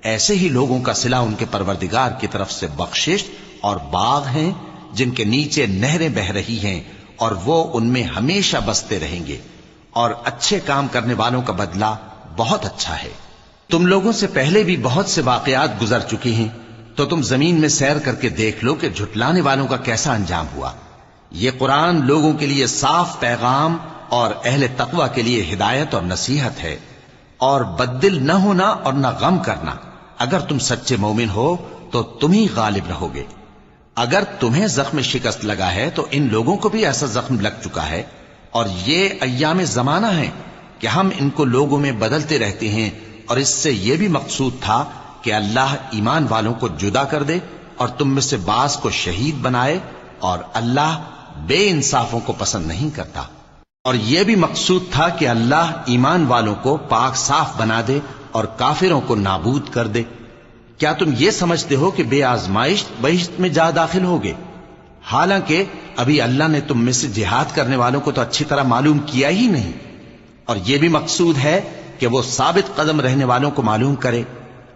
ایسے ہی لوگوں کا صلہ ان کے پروردگار کی طرف سے بخشش اور باغ ہیں جن کے نیچے نہریں بہ رہی ہیں، اور وہ ان میں ہمیشہ بستے رہیں گے، اور اچھے کام کرنے والوں کا بدلہ بہت اچھا ہے۔ تم لوگوں سے پہلے بھی بہت سے واقعات گزر چکے ہیں، تو تم زمین میں سیر کر کے دیکھ لو کہ جھٹلانے والوں کا کیسا انجام ہوا۔ یہ قرآن لوگوں کے لیے صاف پیغام اور اہل تقوی کے لیے ہدایت اور نصیحت ہے، اور بددل نہ ہونا اور نہ غم کرنا۔ اگر تم سچے مومن ہو تو تم ہی غالب رہو گے۔ اگر تمہیں زخم شکست لگا ہے تو ان لوگوں کو بھی ایسا زخم لگ چکا ہے، اور یہ ایام زمانہ ہیں کہ ہم ان کو لوگوں میں بدلتے رہتے ہیں، اور اس سے یہ بھی مقصود تھا کہ اللہ ایمان والوں کو جدا کر دے اور تم میں سے بعض کو شہید بنائے، اور اللہ بے انصافوں کو پسند نہیں کرتا۔ اور یہ بھی مقصود تھا کہ اللہ ایمان والوں کو پاک صاف بنا دے اور کافروں کو نابود کر دے۔ کیا تم یہ سمجھتے ہو کہ بے آزمائش بہشت میں جا داخل ہوگے؟ حالانکہ ابھی اللہ نے تم میں سے جہاد کرنے والوں کو تو اچھی طرح معلوم کیا ہی نہیں، اور یہ بھی مقصود ہے کہ وہ ثابت قدم رہنے والوں کو معلوم کرے،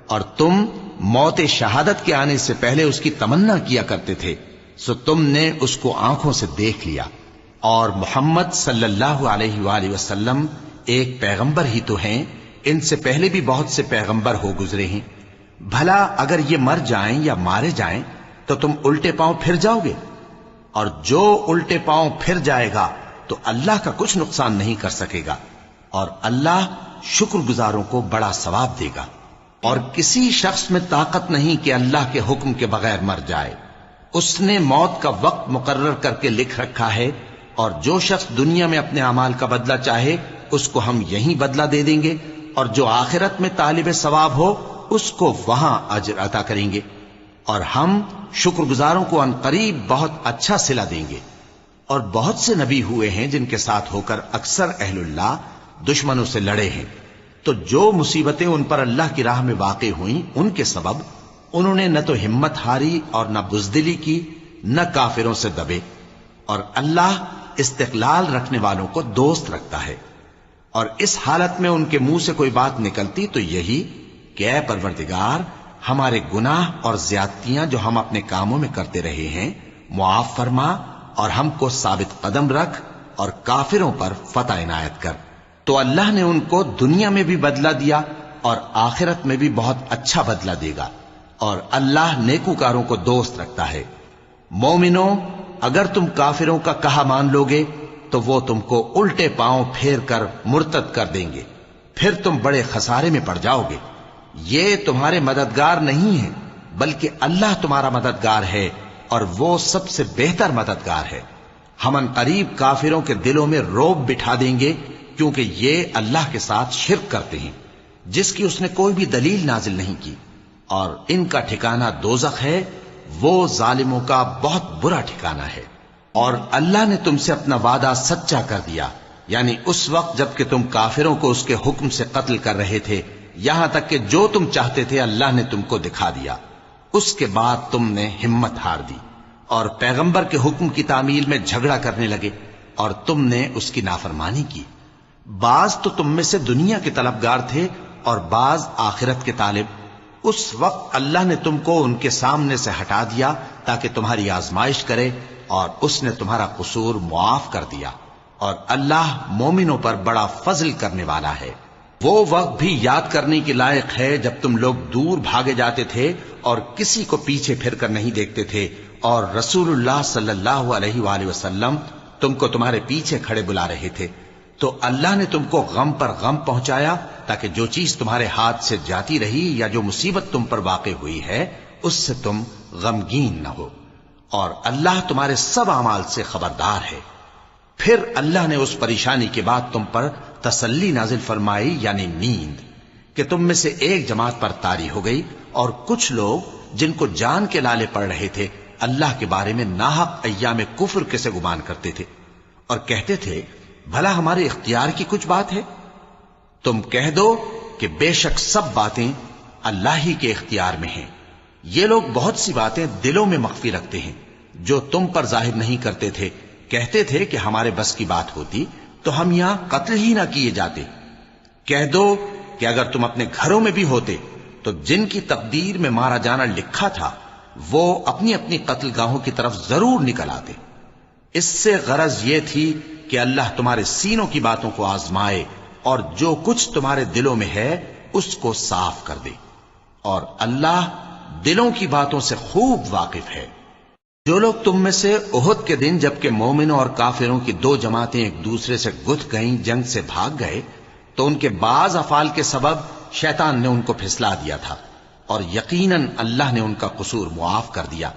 اور تم موت شہادت کے آنے سے پہلے اس کی تمنا کیا کرتے تھے، سو تم نے اس کو آنکھوں سے دیکھ لیا۔ اور محمد صلی اللہ علیہ وآلہ وسلم ایک پیغمبر ہی تو ہیں، ان سے پہلے بھی بہت سے پیغمبر ہو گزرے ہیں۔ بھلا اگر یہ مر جائیں یا مارے جائیں تو تم الٹے پاؤں پھر جاؤ گے؟ اور جو الٹے پاؤں پھر جائے گا تو اللہ کا کچھ نقصان نہیں کر سکے گا، اور اللہ شکر گزاروں کو بڑا ثواب دے گا۔ اور کسی شخص میں طاقت نہیں کہ اللہ کے حکم کے بغیر مر جائے، اس نے موت کا وقت مقرر کر کے لکھ رکھا ہے، اور جو شخص دنیا میں اپنے اعمال کا بدلہ چاہے اس کو ہم یہیں بدلہ دے دیں گے، اور جو آخرت میں طالب ثواب ہو اس کو وہاں اجر عطا کریں گے، اور ہم شکر گزاروں کو عنقریب بہت اچھا صلہ دیں گے۔ اور بہت سے نبی ہوئے ہیں جن کے ساتھ ہو کر اکثر اہل اللہ دشمنوں سے لڑے ہیں، تو جو مصیبتیں ان پر اللہ کی راہ میں واقع ہوئیں ان کے سبب انہوں نے نہ تو ہمت ہاری اور نہ بزدلی کی، نہ کافروں سے دبے، اور اللہ استقلال رکھنے والوں کو دوست رکھتا ہے۔ اور اس حالت میں ان کے منہ سے کوئی بات نکلتی تو یہی کہ اے پروردگار، ہمارے گناہ اور زیادتیاں جو ہم اپنے کاموں میں کرتے رہے ہیں معاف فرما، اور ہم کو ثابت قدم رکھ، اور کافروں پر فتح عنایت کر۔ تو اللہ نے ان کو دنیا میں بھی بدلہ دیا اور آخرت میں بھی بہت اچھا بدلہ دے گا، اور اللہ نیکوکاروں کو دوست رکھتا ہے۔ مومنوں، اگر تم کافروں کا کہا مان لوگے تو وہ تم کو الٹے پاؤں پھیر کر مرتد کر دیں گے، پھر تم بڑے خسارے میں پڑ جاؤ گے۔ یہ تمہارے مددگار نہیں ہیں بلکہ اللہ تمہارا مددگار ہے، اور وہ سب سے بہتر مددگار ہے۔ ہم عنقریب کافروں کے دلوں میں رعب بٹھا دیں گے، کیونکہ یہ اللہ کے ساتھ شرک کرتے ہیں جس کی اس نے کوئی بھی دلیل نازل نہیں کی، اور ان کا ٹھکانہ دوزخ ہے، وہ ظالموں کا بہت برا ٹھکانہ ہے۔ اور اللہ نے تم سے اپنا وعدہ سچا کر دیا، یعنی اس وقت جب کہ تم کافروں کو اس کے حکم سے قتل کر رہے تھے، یہاں تک کہ جو تم چاہتے تھے اللہ نے تم کو دکھا دیا۔ اس کے بعد تم نے ہمت ہار دی اور پیغمبر کے حکم کی تعمیل میں جھگڑا کرنے لگے، اور تم نے اس کی نافرمانی کی۔ بعض تو تم میں سے دنیا کے طلبگار تھے اور بعض آخرت کے طالب۔ اس وقت اللہ نے تم کو ان کے سامنے سے ہٹا دیا تاکہ تمہاری آزمائش کرے، اور اس نے تمہارا قصور معاف کر دیا، اور اللہ مومنوں پر بڑا فضل کرنے والا ہے۔ وہ وقت بھی یاد کرنے کے لائق ہے جب تم لوگ دور بھاگے جاتے تھے اور کسی کو پیچھے پھر کر نہیں دیکھتے تھے، اور رسول اللہ صلی اللہ علیہ وآلہ وسلم تم کو تمہارے پیچھے کھڑے بلا رہے تھے، تو اللہ نے تم کو غم پر غم پہنچایا تاکہ جو چیز تمہارے ہاتھ سے جاتی رہی یا جو مصیبت تم پر واقع ہوئی ہے اس سے تم غمگین نہ ہو، اور اللہ تمہارے سب اعمال سے خبردار ہے۔ پھر اللہ نے اس پریشانی کے بعد تم پر تسلی نازل فرمائی، یعنی نیند، کہ تم میں سے ایک جماعت پر طاری ہو گئی، اور کچھ لوگ جن کو جان کے لالے پڑ رہے تھے اللہ کے بارے میں ناحق ایام کفر کے سے گمان کرتے تھے، اور کہتے تھے بھلا ہمارے اختیار کی کچھ بات ہے؟ تم کہہ دو کہ بے شک سب باتیں اللہ ہی کے اختیار میں ہیں۔ یہ لوگ بہت سی باتیں دلوں میں مخفی رکھتے ہیں جو تم پر ظاہر نہیں کرتے تھے، کہتے تھے کہ ہمارے بس کی بات ہوتی تو ہم یہاں قتل ہی نہ کیے جاتے۔ کہہ دو کہ اگر تم اپنے گھروں میں بھی ہوتے تو جن کی تقدیر میں مارا جانا لکھا تھا وہ اپنی اپنی قتل گاہوں کی طرف ضرور نکل آتے۔ اس سے غرض یہ تھی کہ اللہ تمہارے سینوں کی باتوں کو آزمائے اور جو کچھ تمہارے دلوں میں ہے اس کو صاف کر دے، اور اللہ دلوں کی باتوں سے خوب واقف ہے۔ جو لوگ تم میں سے احد کے دن جبکہ مومنوں اور کافروں کی دو جماعتیں ایک دوسرے سے گتھ گئیں جنگ سے بھاگ گئے تو ان کے بعض افعال کے سبب شیطان نے ان کو پھسلا دیا تھا، اور یقیناً اللہ نے ان کا قصور معاف کر دیا۔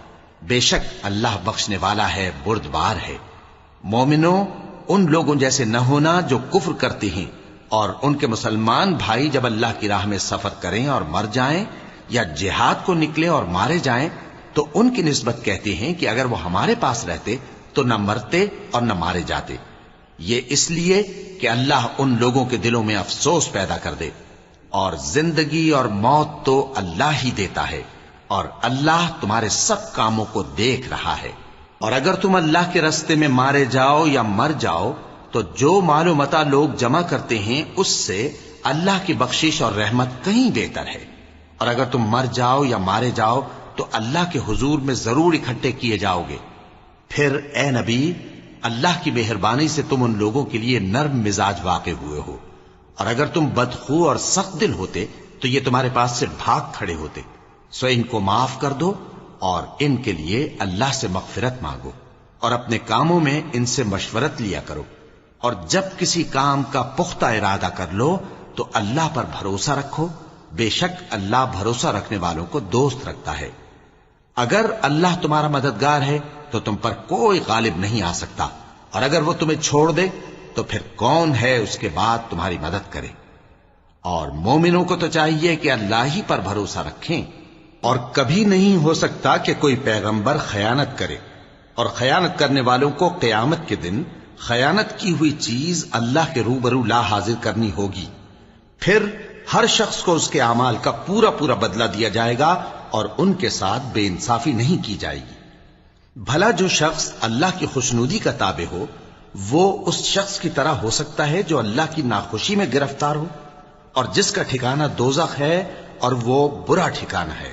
بے شک اللہ بخشنے والا ہے، بردبار ہے۔ مومنوں، ان لوگوں جیسے نہ ہونا جو کفر کرتے ہیں، اور ان کے مسلمان بھائی جب اللہ کی راہ میں سفر کریں اور مر جائیں یا جہاد کو نکلے اور مارے جائیں تو ان کی نسبت کہتے ہیں کہ اگر وہ ہمارے پاس رہتے تو نہ مرتے اور نہ مارے جاتے، یہ اس لیے کہ اللہ ان لوگوں کے دلوں میں افسوس پیدا کر دے۔ اور زندگی اور موت تو اللہ ہی دیتا ہے، اور اللہ تمہارے سب کاموں کو دیکھ رہا ہے۔ اور اگر تم اللہ کے راستے میں مارے جاؤ یا مر جاؤ تو جو مال و متاع لوگ جمع کرتے ہیں اس سے اللہ کی بخشش اور رحمت کہیں بہتر ہے، اور اگر تم مر جاؤ یا مارے جاؤ تو اللہ کے حضور میں ضرور اکٹھے کیے جاؤ گے۔ پھر اے نبی، اللہ کی مہربانی سے تم ان لوگوں کے لیے نرم مزاج واقع ہوئے ہو، اور اگر تم بدخو اور سخت دل ہوتے تو یہ تمہارے پاس سے بھاگ کھڑے ہوتے، سو ان کو معاف کر دو اور ان کے لیے اللہ سے مغفرت مانگو، اور اپنے کاموں میں ان سے مشورت لیا کرو، اور جب کسی کام کا پختہ ارادہ کر لو تو اللہ پر بھروسہ رکھو، بے شک اللہ بھروسہ رکھنے والوں کو دوست رکھتا ہے۔ اگر اللہ تمہارا مددگار ہے تو تم پر کوئی غالب نہیں آ سکتا، اور اگر وہ تمہیں چھوڑ دے تو پھر کون ہے اس کے بعد تمہاری مدد کرے۔ اور مومنوں کو تو چاہیے کہ اللہ ہی پر بھروسہ رکھیں، اور کبھی نہیں ہو سکتا کہ کوئی پیغمبر خیانت کرے، اور خیانت کرنے والوں کو قیامت کے دن خیانت کی ہوئی چیز اللہ کے روبرو لا حاضر کرنی ہوگی، پھر ہر شخص کو اس کے اعمال کا پورا پورا بدلہ دیا جائے گا، اور ان کے ساتھ بے انصافی نہیں کی جائے گی۔ بھلا جو شخص اللہ کی خوشنودی کا تابع ہو وہ اس شخص کی طرح ہو سکتا ہے جو اللہ کی ناخوشی میں گرفتار ہو، اور جس کا ٹھکانہ دوزخ ہے اور وہ برا ٹھکانہ ہے۔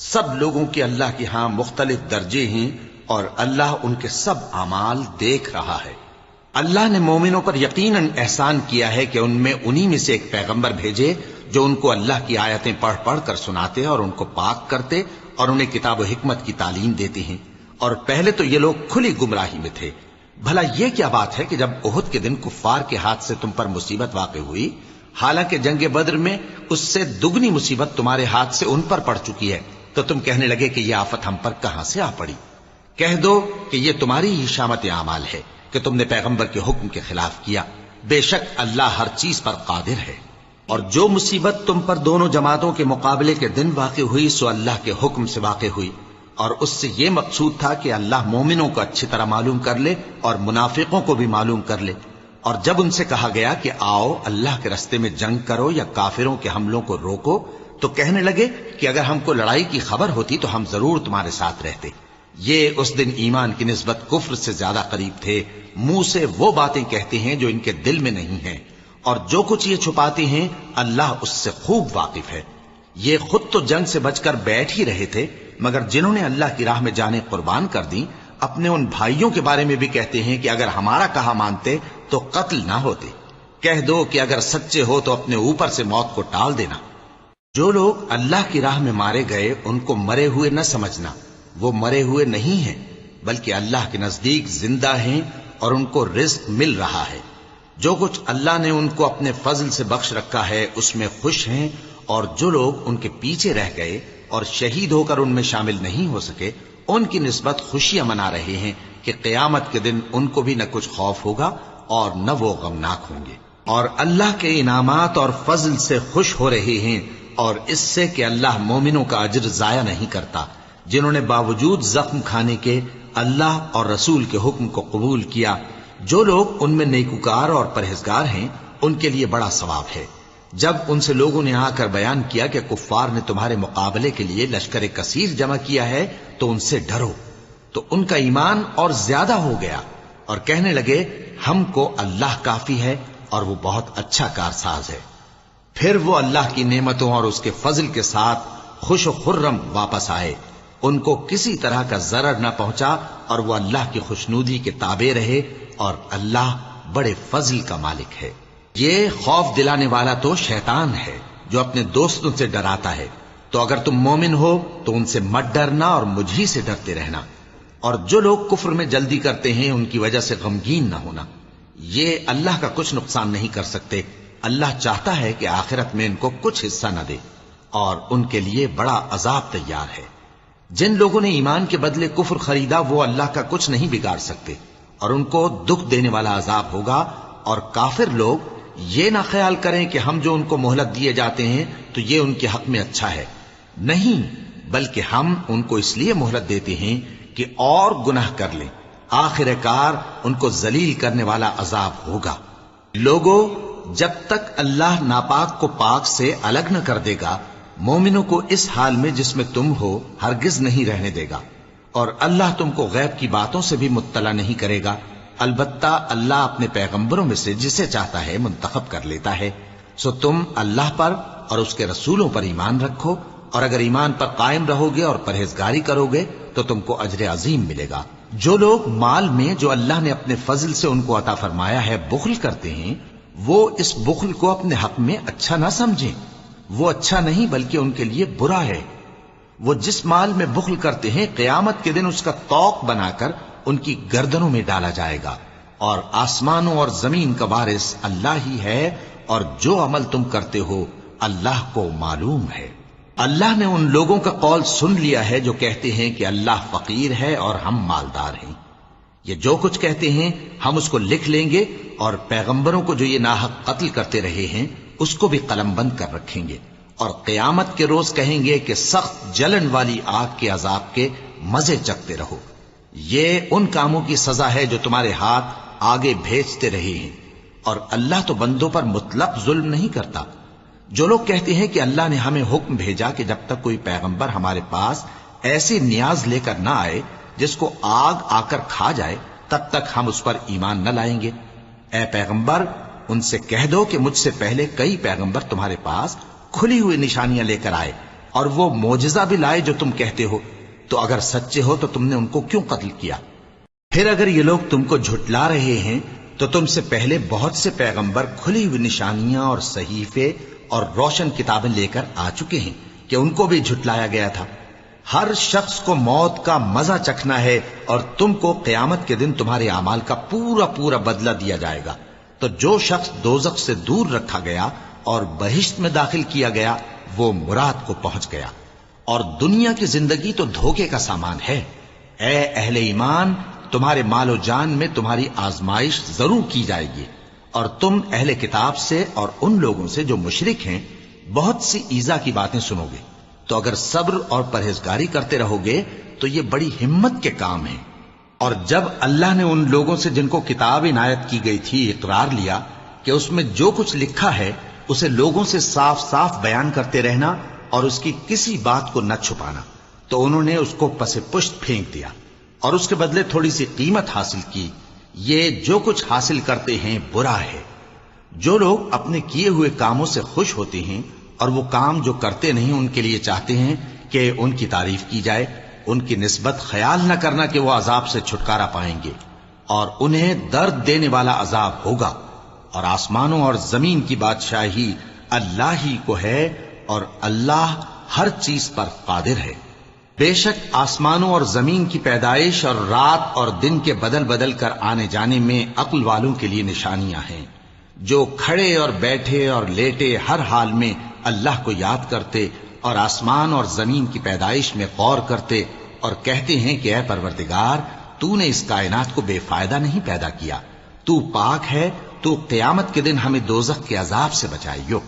سب لوگوں کے اللہ کے ہاں مختلف درجے ہیں، اور اللہ ان کے سب اعمال دیکھ رہا ہے۔ اللہ نے مومنوں پر یقیناً احسان کیا ہے کہ ان میں انہی میں سے ایک پیغمبر بھیجے جو ان کو اللہ کی آیتیں پڑھ پڑھ کر سناتے اور ان کو پاک کرتے اور انہیں کتاب و حکمت کی تعلیم دیتے ہیں، اور پہلے تو یہ لوگ کھلی گمراہی میں تھے۔ بھلا یہ کیا بات ہے کہ جب احد کے دن کفار کے ہاتھ سے تم پر مصیبت واقع ہوئی، حالانکہ جنگ بدر میں اس سے دگنی مصیبت تمہارے ہاتھ سے ان پر پڑ چکی ہے، تو تم کہنے لگے کہ یہ آفت ہم پر کہاں سے آ پڑی؟ کہہ دو کہ یہ تمہاری ہی شامت اعمال ہے کہ تم نے پیغمبر کے حکم کے خلاف کیا، بے شک اللہ ہر چیز پر قادر ہے۔ اور جو مصیبت تم پر دونوں جماعتوں کے مقابلے کے دن واقع ہوئی سو اللہ کے حکم سے واقع ہوئی، اور اس سے یہ مقصود تھا کہ اللہ مومنوں کو اچھی طرح معلوم کر لے اور منافقوں کو بھی معلوم کر لے۔ اور جب ان سے کہا گیا کہ آؤ اللہ کے راستے میں جنگ کرو یا کافروں کے حملوں کو روکو، تو کہنے لگے کہ اگر ہم کو لڑائی کی خبر ہوتی تو ہم ضرور تمہارے ساتھ رہتے۔ یہ اس دن ایمان کی نسبت کفر سے زیادہ قریب تھے، منہ سے وہ باتیں کہتے ہیں جو ان کے دل میں نہیں ہیں، اور جو کچھ یہ چھپاتے ہیں اللہ اس سے خوب واقف ہے۔ یہ خود تو جنگ سے بچ کر بیٹھ ہی رہے تھے، مگر جنہوں نے اللہ کی راہ میں جانیں قربان کر دیں اپنے ان بھائیوں کے بارے میں بھی کہتے ہیں کہ اگر ہمارا کہا مانتے تو قتل نہ ہوتے۔ کہہ دو کہ اگر سچے ہو تو اپنے اوپر سے موت کو ٹال دینا۔ جو لوگ اللہ کی راہ میں مارے گئے ان کو مرے ہوئے نہ سمجھنا، وہ مرے ہوئے نہیں ہیں بلکہ اللہ کے نزدیک زندہ ہیں اور ان کو رزق مل رہا ہے۔ جو کچھ اللہ نے ان کو اپنے فضل سے بخش رکھا ہے اس میں خوش ہیں، اور جو لوگ ان کے پیچھے رہ گئے اور شہید ہو کر ان میں شامل نہیں ہو سکے، ان کی نسبت خوشیاں منا رہے ہیں کہ قیامت کے دن ان کو بھی نہ کچھ خوف ہوگا اور نہ وہ غمناک ہوں گے، اور اللہ کے انعامات اور فضل سے خوش ہو رہے ہیں، اور اس سے کہ اللہ مومنوں کا اجر ضائع نہیں کرتا، جنہوں نے باوجود زخم کھانے کے اللہ اور رسول کے حکم کو قبول کیا۔ جو لوگ ان میں نیکوکار اور پرہیزگار ہیں ان کے لیے بڑا ثواب ہے۔ جب ان سے لوگوں نے آ کر بیان کیا کہ کفار نے تمہارے مقابلے کے لیے لشکر کثیر جمع کیا ہے تو ان سے ڈرو، تو ان کا ایمان اور زیادہ ہو گیا، اور کہنے لگے ہم کو اللہ کافی ہے اور وہ بہت اچھا کارساز ہے۔ پھر وہ اللہ کی نعمتوں اور اس کے فضل کے ساتھ خوش و خرم واپس آئے، ان کو کسی طرح کا ضرر نہ پہنچا، اور وہ اللہ کی خوشنودی کے تابع رہے، اور اللہ بڑے فضل کا مالک ہے۔ یہ خوف دلانے والا تو شیطان ہے جو اپنے دوستوں سے ڈراتا ہے، تو اگر تم مومن ہو تو ان سے مت ڈرنا اور مجھ ہی سے ڈرتے رہنا، اور جو لوگ کفر میں جلدی کرتے ہیں ان کی وجہ سے غمگین نہ ہونا، یہ اللہ کا کچھ نقصان نہیں کر سکتے۔ اللہ چاہتا ہے کہ آخرت میں ان کو کچھ حصہ نہ دے، اور ان کے لیے بڑا عذاب تیار ہے۔ جن لوگوں نے ایمان کے بدلے کفر خریدا وہ اللہ کا کچھ نہیں بگاڑ سکتے، اور ان کو دکھ دینے والا عذاب ہوگا۔ اور کافر لوگ یہ نہ خیال کریں کہ ہم جو ان کو مہلت دیے جاتے ہیں تو یہ ان کے حق میں اچھا ہے، نہیں، بلکہ ہم ان کو اس لیے مہلت دیتے ہیں کہ اور گناہ کر لیں، آخر کار ان کو ذلیل کرنے والا عذاب ہوگا۔ لوگوں، جب تک اللہ ناپاک کو پاک سے الگ نہ کر دے گا، مومنوں کو اس حال میں جس میں تم ہو ہرگز نہیں رہنے دے گا، اور اللہ تم کو غیب کی باتوں سے بھی مطلع نہیں کرے گا۔ البتہ اللہ اپنے پیغمبروں میں سے جسے چاہتا ہے منتخب کر لیتا ہے۔ سو تم اللہ پر اور اس کے رسولوں پر ایمان رکھو، اور اگر ایمان پر قائم رہو گے اور پرہیزگاری کرو گے تو تم کو اجر عظیم ملے گا۔ جو لوگ مال میں جو اللہ نے اپنے فضل سے ان کو عطا فرمایا ہے بخل کرتے ہیں، وہ اس بخل کو اپنے حق میں اچھا نہ سمجھیں، وہ اچھا نہیں بلکہ ان کے لیے برا ہے۔ وہ جس مال میں بخل کرتے ہیں قیامت کے دن اس کا طوق بنا کر ان کی گردنوں میں ڈالا جائے گا، اور آسمانوں اور زمین کا وارث اللہ ہی ہے، اور جو عمل تم کرتے ہو اللہ کو معلوم ہے۔ اللہ نے ان لوگوں کا قول سن لیا ہے جو کہتے ہیں کہ اللہ فقیر ہے اور ہم مالدار ہیں۔ یہ جو کچھ کہتے ہیں ہم اس کو لکھ لیں گے، اور پیغمبروں کو جو یہ ناحق قتل کرتے رہے ہیں اس کو بھی قلم بند کر رکھیں گے، اور قیامت کے روز کہیں گے کہ سخت جلن والی آگ کے عذاب کے مزے چکھتے رہو۔ یہ ان کاموں کی سزا ہے جو تمہارے ہاتھ آگے بھیجتے رہے ہیں، اور اللہ تو بندوں پر مطلق ظلم نہیں کرتا۔ جو لوگ کہتے ہیں کہ اللہ نے ہمیں حکم بھیجا کہ جب تک کوئی پیغمبر ہمارے پاس ایسی نیاز لے کر نہ آئے جس کو آگ آ کر کھا جائے تب تک ہم اس پر ایمان نہ لائیں گے، اے پیغمبر ان سے کہہ دو کہ مجھ سے پہلے کئی پیغمبر تمہارے پاس کھلی ہوئی نشانیاں لے کر آئے، اور وہ معجزہ بھی لائے جو تم کہتے ہو، تو اگر سچے ہو تو تم نے ان کو کیوں قتل کیا؟ پھر اگر یہ لوگ تم کو جھٹلا رہے ہیں تو تم سے پہلے بہت سے پیغمبر کھلی ہوئی نشانیاں اور صحیفے اور روشن کتابیں لے کر آ چکے ہیں کہ ان کو بھی جھٹلایا گیا تھا۔ ہر شخص کو موت کا مزہ چکھنا ہے، اور تم کو قیامت کے دن تمہارے اعمال کا پورا پورا بدلہ دیا جائے گا۔ تو جو شخص دوزخ سے دور رکھا گیا اور بہشت میں داخل کیا گیا وہ مراد کو پہنچ گیا، اور دنیا کی زندگی تو دھوکے کا سامان ہے۔ اے اہل ایمان، تمہارے مال و جان میں تمہاری آزمائش ضرور کی جائے گی، اور تم اہل کتاب سے اور ان لوگوں سے جو مشرک ہیں بہت سی ایذا کی باتیں سنو گے، تو اگر صبر اور پرہیزگاری کرتے رہو گے تو یہ بڑی ہمت کے کام ہیں۔ اور جب اللہ نے ان لوگوں سے جن کو کتاب عنایت کی گئی تھی اقرار لیا کہ اس میں جو کچھ لکھا ہے اسے لوگوں سے صاف صاف بیان کرتے رہنا اور اس کی کسی بات کو نہ چھپانا، تو انہوں نے اس کو پس پشت پھینک دیا اور اس کے بدلے تھوڑی سی قیمت حاصل کی۔ یہ جو کچھ حاصل کرتے ہیں برا ہے۔ جو لوگ اپنے کیے ہوئے کاموں سے خوش ہوتے ہیں اور وہ کام جو کرتے نہیں ان کے لیے چاہتے ہیں کہ ان کی تعریف کی جائے، ان کی نسبت خیال نہ کرنا کہ وہ عذاب سے چھٹکارا پائیں گے، اور انہیں درد دینے والا عذاب ہوگا۔ اور آسمانوں اور زمین کی بادشاہی اللہ ہی کو ہے، اور اللہ ہر چیز پر قادر ہے۔ بے شک آسمانوں اور زمین کی پیدائش اور رات اور دن کے بدل بدل کر آنے جانے میں عقل والوں کے لیے نشانیاں ہیں، جو کھڑے اور بیٹھے اور لیٹے ہر حال میں اللہ کو یاد کرتے اور آسمان اور زمین کی پیدائش میں غور کرتے اور کہتے ہیں کہ اے پروردگار، تو نے اس کائنات کو بے فائدہ نہیں پیدا کیا، تو پاک ہے، تو قیامت کے دن ہمیں دوزخ کے عذاب سے بچائیو۔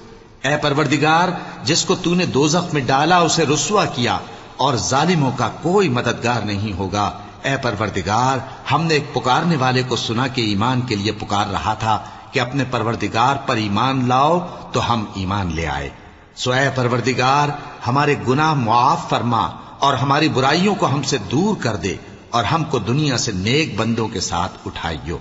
اے پروردگار، جس کو تو نے دوزخ میں ڈالا اسے رسوا کیا، اور ظالموں کا کوئی مددگار نہیں ہوگا۔ اے پروردگار، ہم نے ایک پکارنے والے کو سنا کہ ایمان کے لیے پکار رہا تھا کہ اپنے پروردگار پر ایمان لاؤ، تو ہم ایمان لے آئے۔ سو اے پروردگار، ہمارے گناہ معاف فرما اور ہماری برائیوں کو ہم سے دور کر دے، اور ہم کو دنیا سے نیک بندوں کے ساتھ اٹھائیو۔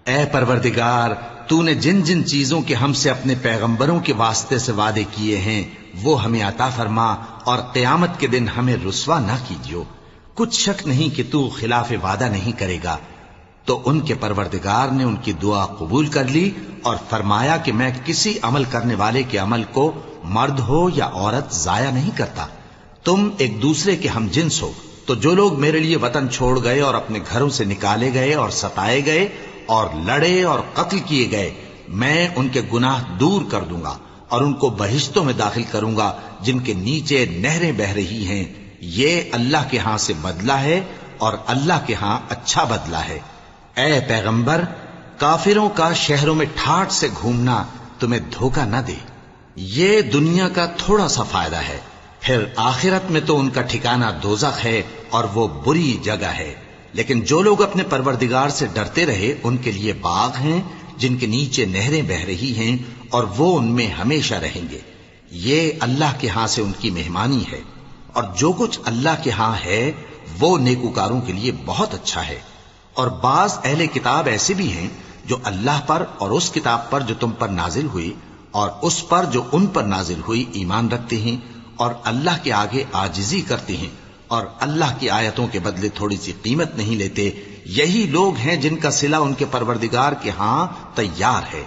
اے پروردگار، تو نے جن جن چیزوں کے ہم سے اپنے پیغمبروں کے واسطے سے وعدے کیے ہیں وہ ہمیں عطا فرما، اور قیامت کے دن ہمیں رسوا نہ کیجیو۔ کچھ شک نہیں کہ تو خلاف وعدہ نہیں کرے گا۔ تو ان کے پروردگار نے ان کی دعا قبول کر لی اور فرمایا کہ میں کسی عمل کرنے والے کے عمل کو مرد ہو یا عورت ضائع نہیں کرتا۔ تم ایک دوسرے کے ہم جنس ہو، تو جو لوگ میرے لیے وطن چھوڑ گئے اور اپنے گھروں سے نکالے گئے اور ستائے گئے اور لڑے اور قتل کیے گئے، میں ان کے گناہ دور کر دوں گا اور ان کو بہشتوں میں داخل کروں گا جن کے نیچے نہریں بہ رہی ہیں۔ یہ اللہ کے ہاں سے بدلہ ہے اور اللہ کے ہاں اچھا بدلہ ہے۔ اے پیغمبر، کافروں کا شہروں میں ٹھاٹھ سے گھومنا تمہیں دھوکہ نہ دے، یہ دنیا کا تھوڑا سا فائدہ ہے، پھر آخرت میں تو ان کا ٹھکانہ دوزخ ہے اور وہ بری جگہ ہے۔ لیکن جو لوگ اپنے پروردگار سے ڈرتے رہے ان کے لیے باغ ہیں جن کے نیچے نہریں بہ رہی ہیں، اور وہ ان میں ہمیشہ رہیں گے۔ یہ اللہ کے ہاں سے ان کی مہمانی ہے، اور جو کچھ اللہ کے ہاں ہے وہ نیکوکاروں کے لیے بہت اچھا ہے۔ اور بعض اہل کتاب ایسے بھی ہیں جو اللہ پر اور اس کتاب پر جو تم پر نازل ہوئی اور اس پر جو ان پر نازل ہوئی ایمان رکھتے ہیں، اور اللہ کے آگے عاجزی کرتے ہیں، اور اللہ کی آیتوں کے بدلے تھوڑی سی قیمت نہیں لیتے۔ یہی لوگ ہیں جن کا صلہ ان کے پروردگار کے ہاں تیار ہے،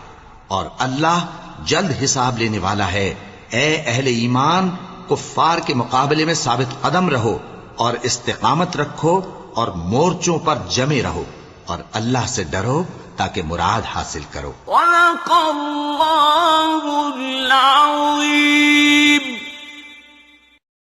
اور اللہ جلد حساب لینے والا ہے۔ اے اہل ایمان، کفار کے مقابلے میں ثابت قدم رہو اور استقامت رکھو اور مورچوں پر جمے رہو، اور اللہ سے ڈرو تاکہ مراد حاصل کرو۔ صدق اللہ العظیم۔